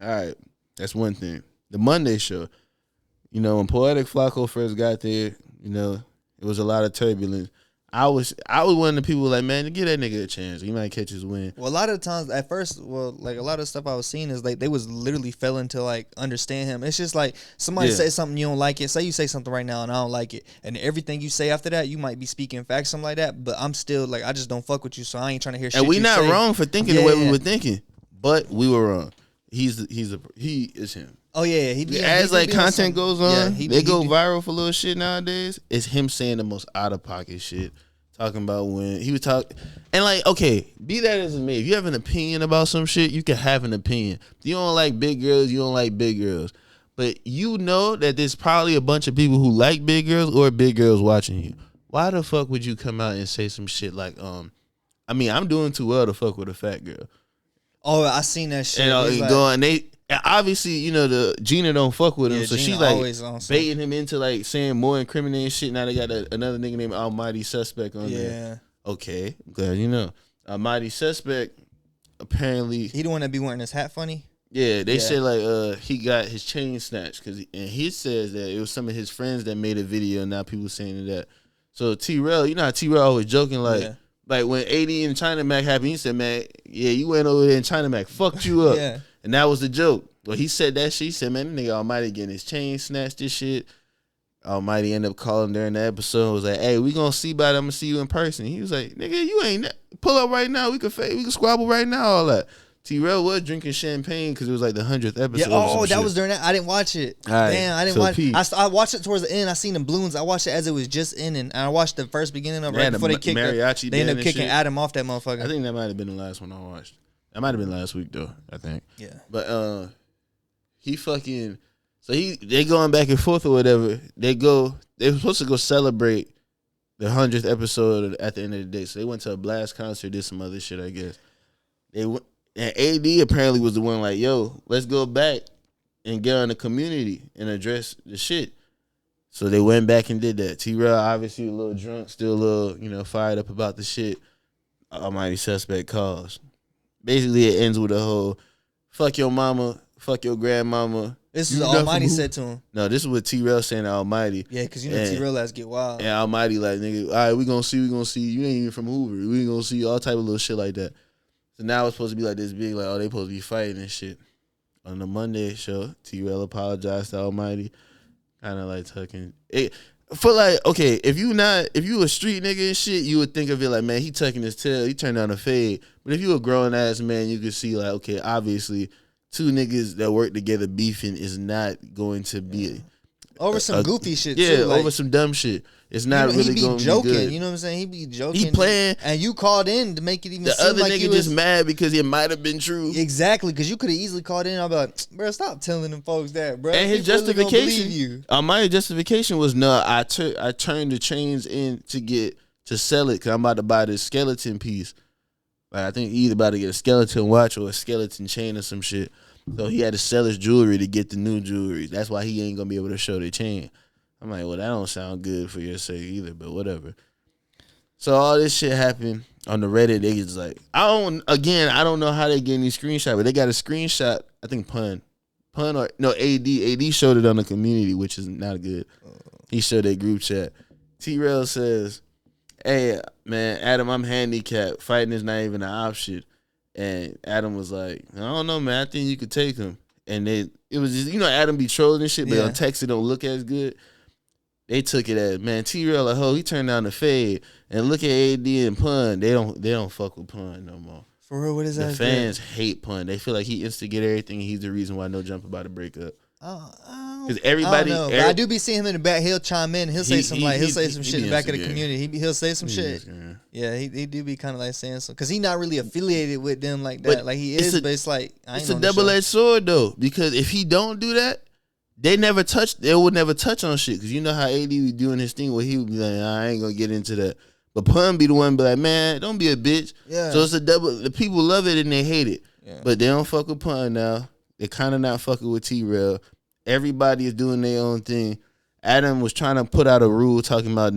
All right. That's one thing. The Monday show. You know, when Poetic Flacco first got there, you know, it was a lot of turbulence. I was one of the people like, man, give that nigga a chance. He might catch his win. Well, a lot of times at first, like a lot of stuff I was seeing is like they was literally failing to like understand him. It's just like somebody say something, you don't like it. Say you say something right now and I don't like it, and everything you say after that, you might be speaking facts, something like that. But I'm still like, I just don't fuck with you, so I ain't trying to hear shit. And we not say. wrong for thinking the way we were thinking, but we were wrong. He is him. Oh yeah, as like content goes on, they go viral for little shit nowadays. It's him saying the most out of pocket shit. Talking about when he was talking, and like, okay, be that as it may, if you have an opinion about some shit, you can have an opinion. If you don't like big girls, you don't like big girls. But you know that there's probably a bunch of people who like big girls or big girls watching you. Why the fuck would you come out and say some shit like, I mean, I'm doing too well to fuck with a fat girl. Oh, I seen that shit. And like, going, and obviously, you know, the Gina don't fuck with him, so she's like baiting him into like saying more incriminating shit. Now they got another nigga named Almighty Suspect on there. Okay, I'm glad you know. Almighty Suspect, apparently he the one that be wearing his hat funny. Yeah, they said like he got his chain snatched and he says that it was some of his friends that made a video, and now people saying that. So T-Rail, you know how T-Rail always joking like. Like when AD and China Mac happened, he said, man, yeah, you went over there and China Mac fucked you up. And that was the joke. Well, he said that shit. He said, man, that nigga Almighty getting his chain snatched, this shit. Almighty ended up calling during the episode. Was like, hey, we gonna see about it. I'm gonna see you in person. He was like, nigga, you ain't pull up right now. We can squabble right now. All that. T-Rail was drinking champagne because it was like the 100th episode. Yeah, that was during that. I didn't watch it. Damn, I didn't watch it. I watched it towards the end. I seen the balloons. I watched it as it was just ending. And I watched the first beginning of it right before they kicked mariachi. They ended up kicking Adam off that motherfucker. I think that might have been the last one I watched. That might have been last week though, I think. Yeah. But he fucking they going back and forth or whatever. They were supposed to go celebrate the 100th episode at the end of the day. So they went to a blast concert, did some other shit, I guess. And AD apparently was the one like, yo, let's go back and get on the community and address the shit. So they went back and did that. T-Rail obviously a little drunk, still a little, fired up about the shit. Almighty Suspect calls. Basically, it ends with a whole, fuck your mama, fuck your grandmama. This is what Almighty said to him. No, this is what T-Rail saying to Almighty. Yeah, because T-Rail has get wild. And Almighty like, nigga, all right, we gonna see. You ain't even from Hoover. We ain't gonna see all type of little shit like that. So now it's supposed to be like this big, like, oh, they supposed to be fighting and shit. On the Monday show, T-Rail apologized to Almighty. Kind of like tucking it. For like, okay, if you a street nigga and shit, you would think of it like, man, he tucking his tail, he turned down a fade. But if you a grown ass man, you could see like, okay, obviously, two niggas that work together beefing is not going to be over some goofy shit. Yeah, too. Like, over some dumb shit. It's not he really be going to joking. be good. You know what I'm saying? He be joking. He playing, and you called in to make it even the seem other like nigga you was just mad because it might have been true. exactly because you could have easily called in. And I'll be like, bro, stop telling them folks that, bro. And his People really gonna justification, believe you. my justification was no. I turned the chains in to sell it because I'm about to buy this skeleton piece. Like I think he either about to get a skeleton watch or a skeleton chain or some shit. So he had to sell his jewelry to get the new jewelry. That's why he ain't gonna be able to show the chain. I'm like, well, that don't sound good for your sake either, but whatever. So all this shit happened on the Reddit. They just like, I don't know how they getting these screenshots, but they got a screenshot. I think Pun or no AD showed it on the community, which is not good. He showed that group chat. T-Rail says, "Hey man, Adam, I'm handicapped. Fighting is not even an option." And Adam was like, "I don't know, man. I think you could take him." And it was just, Adam be trolling and shit, but on text it don't look as good. They took it as, man, T-Rail a hoe. He turned down the fade. And look at AD and Pun. They don't fuck with Pun no more. For real, what is that? The fans hate Pun. They feel like he instigated everything. And he's the reason why No Jump about to break up. Because everybody, I don't know, but I do be seeing him in the back. He'll chime in. He'll say some shit in the back of the community. He'll say some shit. Yeah, he do be kind of like saying something because he's not really affiliated with them like that. Like he is, but it's like it's a double-edged sword though. Because if he don't do that, they would never touch on shit. Because you know how AD be doing his thing where he would be like, I ain't gonna get into that. But Pun be the one be like, man, don't be a bitch. Yeah. So it's a double. The people love it and they hate it. Yeah. But they don't fuck with Pun now. They kind of not fucking with T-Rail. Everybody is doing their own thing. Adam was trying to put out a rule talking about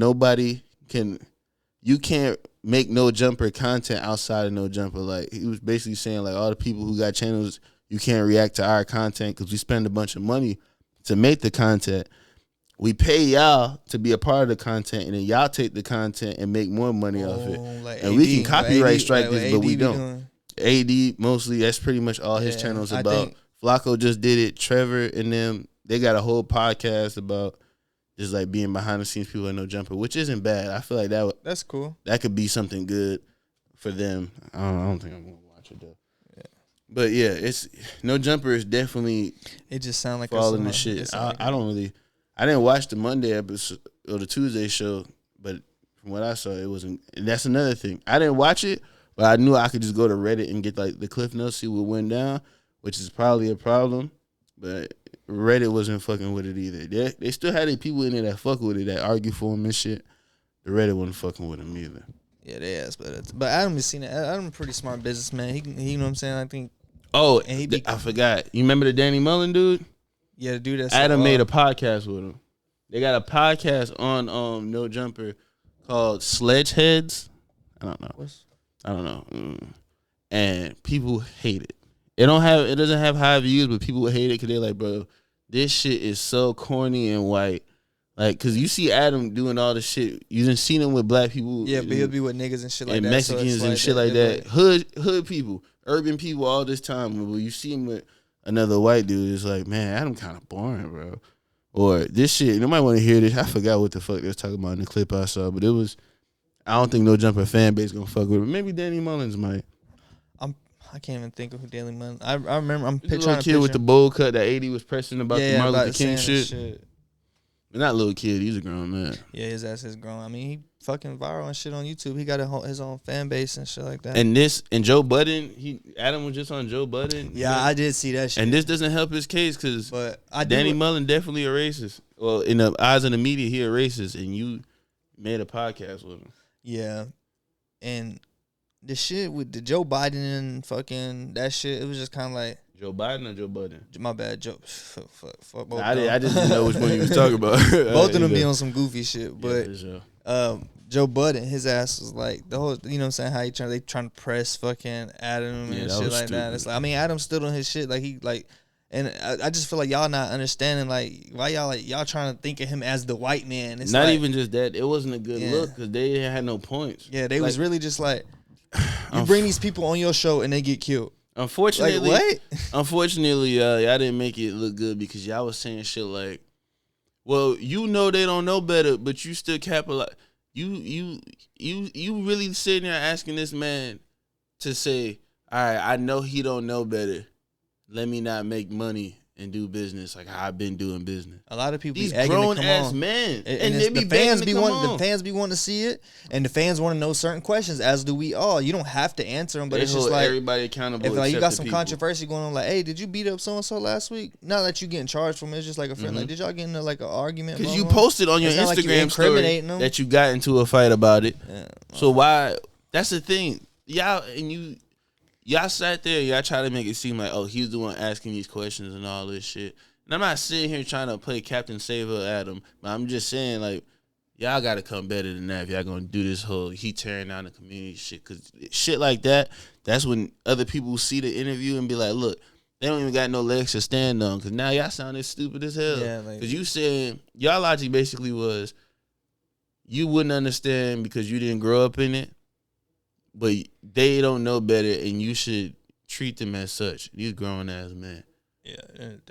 you can't make No Jumper content outside of No Jumper. Like he was basically saying like all the people who got channels, you can't react to our content because we spend a bunch of money to make the content. We pay y'all to be a part of the content, and then y'all take the content and make more money off it. Like and AD, we can copyright strike this, but we don't. AD mostly, that's pretty much all his channels about. Flacco just did it. Trevor and them, they got a whole podcast about just like being behind the scenes people at No Jumper, which isn't bad. I feel like that's cool. That could be something good for them. I don't think I'm gonna watch it though. Yeah. But yeah, it's No Jumper is definitely. It just sounds like falling the shit. I didn't watch the Monday episode or the Tuesday show, but from what I saw, it wasn't. And that's another thing. I didn't watch it, but I knew I could just go to Reddit and get like the Cliff Notes, see what went down, which is probably a problem. But Reddit wasn't fucking with it either. They still had people in there that fuck with it, that argue for him and shit. The Reddit wasn't fucking with him either. Yeah, they ass, but Adam has seen it. Adam a pretty smart businessman. He you know what I'm saying. I think. Oh, and I forgot. You remember the Danny Mullen dude? Yeah, the dude that's Adam made a podcast with him. They got a podcast on No Jumper called Sledgeheads. I don't know. And people hate it. It doesn't have high views, but people hate it because they're like, bro, this shit is so corny and white. Like, cause you see Adam doing all this shit. You done seen him with black people. Yeah, but he'll be with niggas and shit like and that. Mexicans and shit like that. Hood people, urban people all this time. But when you see him with another white dude, it's like, man, Adam kind of boring, bro. Or this shit, nobody want to hear this. I forgot what the fuck they was talking about in the clip I saw, but it was, I don't think No Jumper fan base gonna fuck with it. Maybe Danny Mullins might. I can't even think of who Danny Mullins. I remember. I'm picturing a little kid with the bowl cut that 80 was pressing about the Martin Luther King shit. But not a little kid. He's a grown man. Yeah, his ass is grown. I mean, he fucking viral and shit on YouTube. He got his own fan base and shit like that. And Joe Budden, Adam was just on Joe Budden. Yeah, I did see that shit. And this doesn't help his case because Danny Mullen definitely a racist. Well, in the eyes of the media, he a racist, and you made a podcast with him. Yeah, and the shit with the Joe Biden and fucking that shit, it was just kind of like Joe Biden or Joe Budden? My bad, Joe. Fuck both. I just didn't know which one you was talking about. Both of them be on some goofy shit, but Joe Budden, his ass was like the whole, you know what I'm saying? How they trying to press fucking Adam and shit like that. It's like, I mean, Adam stood on his shit, like he like, and I just feel like y'all not understanding like why y'all trying to think of him as the white man. It's not like, even just that. It wasn't a good look because they had no points. Yeah, they was really just like, you bring these people on your show and they get killed. Unfortunately, like, what? Unfortunately, y'all didn't make it look good because y'all was saying shit like, well, you know they don't know better, but you still capitalize. You really sitting there asking this man to say, all right, I know he don't know better. Let me not make money and do business like how I've been doing business. A lot of people These be egging grown to come ass on. men, And they be the fans begging be to come wanting on. the fans be wanting to see it, and the fans want to know certain questions, as do we all. You don't have to answer them, but They it's just hold like everybody accountable. if like you except got the some people. controversy going on, like, hey, did you beat up so and so last week? Not that you getting charged from it. It's just like a friend. Like, did y'all get into like an argument? Because you blah, blah? posted on your It's not like you Instagram story incriminating them. that you got into a fight about it. Yeah. So why? That's the thing, y'all sat there, y'all try to make it seem like, oh, he's the one asking these questions and all this shit. And I'm not sitting here trying to play Captain Saver at him, but I'm just saying, like, y'all got to come better than that if y'all going to do this whole he tearing down the community shit. Because shit like that, that's when other people see the interview and be like, look, they don't even got no legs to stand on. Because now y'all sound as stupid as hell. Yeah, like, Because you saying, y'all logic basically was, you wouldn't understand because you didn't grow up in it, but they don't know better, and you should treat them as such. These grown ass men. Yeah.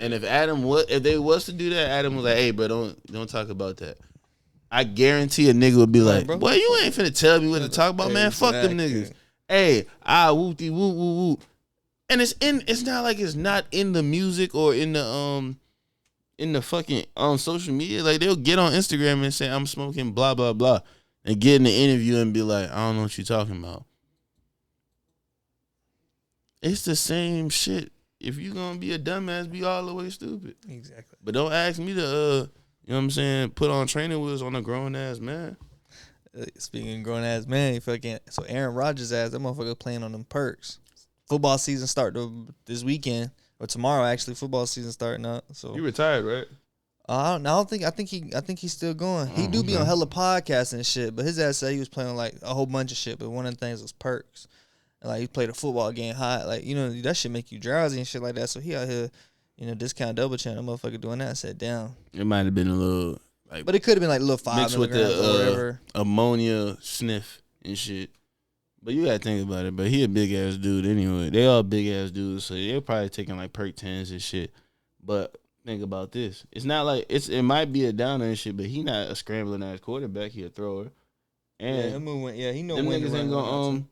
And if they was to do that, Adam was like, "Hey, bro, don't talk about that." I guarantee a nigga would be like, bro, "Boy, you ain't finna tell me what to talk about, man. Fuck them niggas." Hey, whoop-de whoop whoop whoop. And it's not like it's not in the music or in the fucking on social media. Like they'll get on Instagram and say I'm smoking blah blah blah, and get in the interview and be like, I don't know what you're talking about. It's the same shit. If you gonna be a dumbass, be all the way stupid. Exactly. But don't ask me to, you know what I'm saying, put on training wheels on a grown ass man. Speaking of grown ass man, you fucking so Aaron Rodgers ass that motherfucker playing on them perks. Football season start this weekend or tomorrow. Actually, football season starting up. So You retired, right? I think he's still going. He do be on hella podcasts and shit, but his ass said he was playing like a whole bunch of shit. But one of the things was perks. And like he played a football game high, like that shit make you drowsy and shit like that. So he out here, discount double chain. That motherfucker doing that. I said down. It might have been a little like, but it could have been like a little 5 mixed with milligrams or whatever. Ammonia sniff and shit. But you gotta think about it. But he a big ass dude anyway. They all big ass dudes, so they're probably taking like perk 10s and shit. But think about this. It's not like it might be a downer and shit, but he not a scrambling ass quarterback. He a thrower. And He know them when to niggas ain't run gonna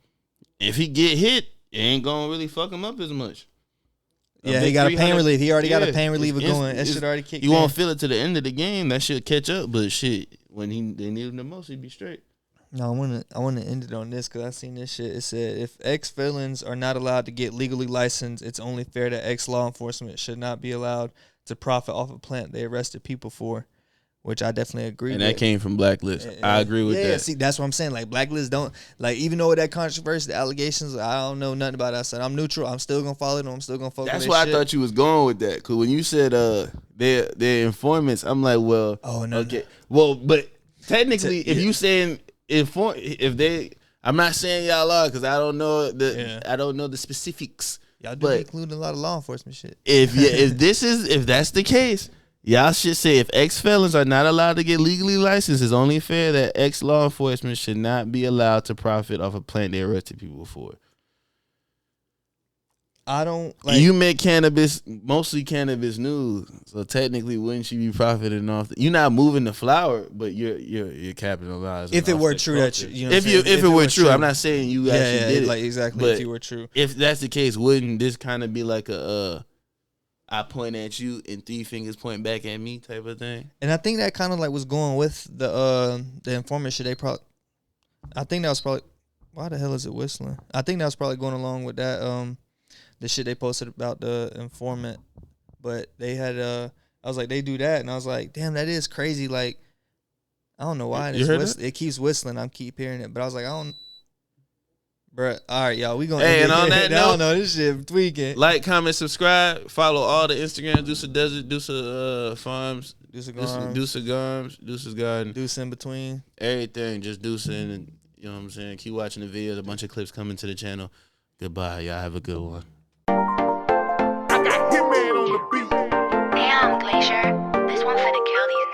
if he get hit, it ain't gonna really fuck him up as much. Yeah, he got a pain relief. He already got a pain reliever going. That shit already kicked in. You won't feel it to the end of the game. That shit catch up. But shit, when they need him the most, he'd be straight. No, I want to end it on this because I seen this shit. It said if ex-felons are not allowed to get legally licensed, it's only fair that ex-law enforcement should not be allowed to profit off a plant they arrested people for, which I definitely agree with. And that came from Blacklist. I agree with that. Yeah, see, that's what I'm saying. Like, Blacklist don't, like, even though that controversy, the allegations, I don't know nothing about that. I said, I'm neutral. I'm still going to follow them. I'm still going to focus on That's why I thought you was going with that. Because when you said they're informants, I'm like, well, okay. Well, but technically, if you saying if they, I'm not saying y'all are because I don't know the specifics. Y'all do include a lot of law enforcement shit. If that's the case, y'all should say if ex-felons are not allowed to get legally licensed, it's only fair that ex-law enforcement should not be allowed to profit off a plant they arrested people for. I don't like. You make mostly cannabis news, so technically, wouldn't you be profiting off? You're not moving the flower, but you're capitalizing. If it were true that if it were true, I'm not saying you actually did it. Like exactly. But if you were true, if that's the case, wouldn't this kind of be like a I point at you and 3 fingers point back at me type of thing? And I think that kind of like was going with the informant shit. I think that was probably. Why the hell is it whistling? I think that was probably going along with that. The shit they posted about the informant, but they had I was like, they do that, and I was like, damn, that is crazy. Like, I don't know why it keeps whistling. I keep hearing it, but I was like, I don't, bruh. All right, y'all, we gonna. Hey, and on that note, I don't know, this shit tweaking. Like, comment, subscribe, follow all the Instagram, DUSAFARMS, Deuce's Garden, Deuce in between, everything, just Deucing, and you know what I'm saying. Keep watching the videos. A bunch of clips coming to the channel. Goodbye, y'all. Have a good one. Damn, Glacier. This one for the girlies.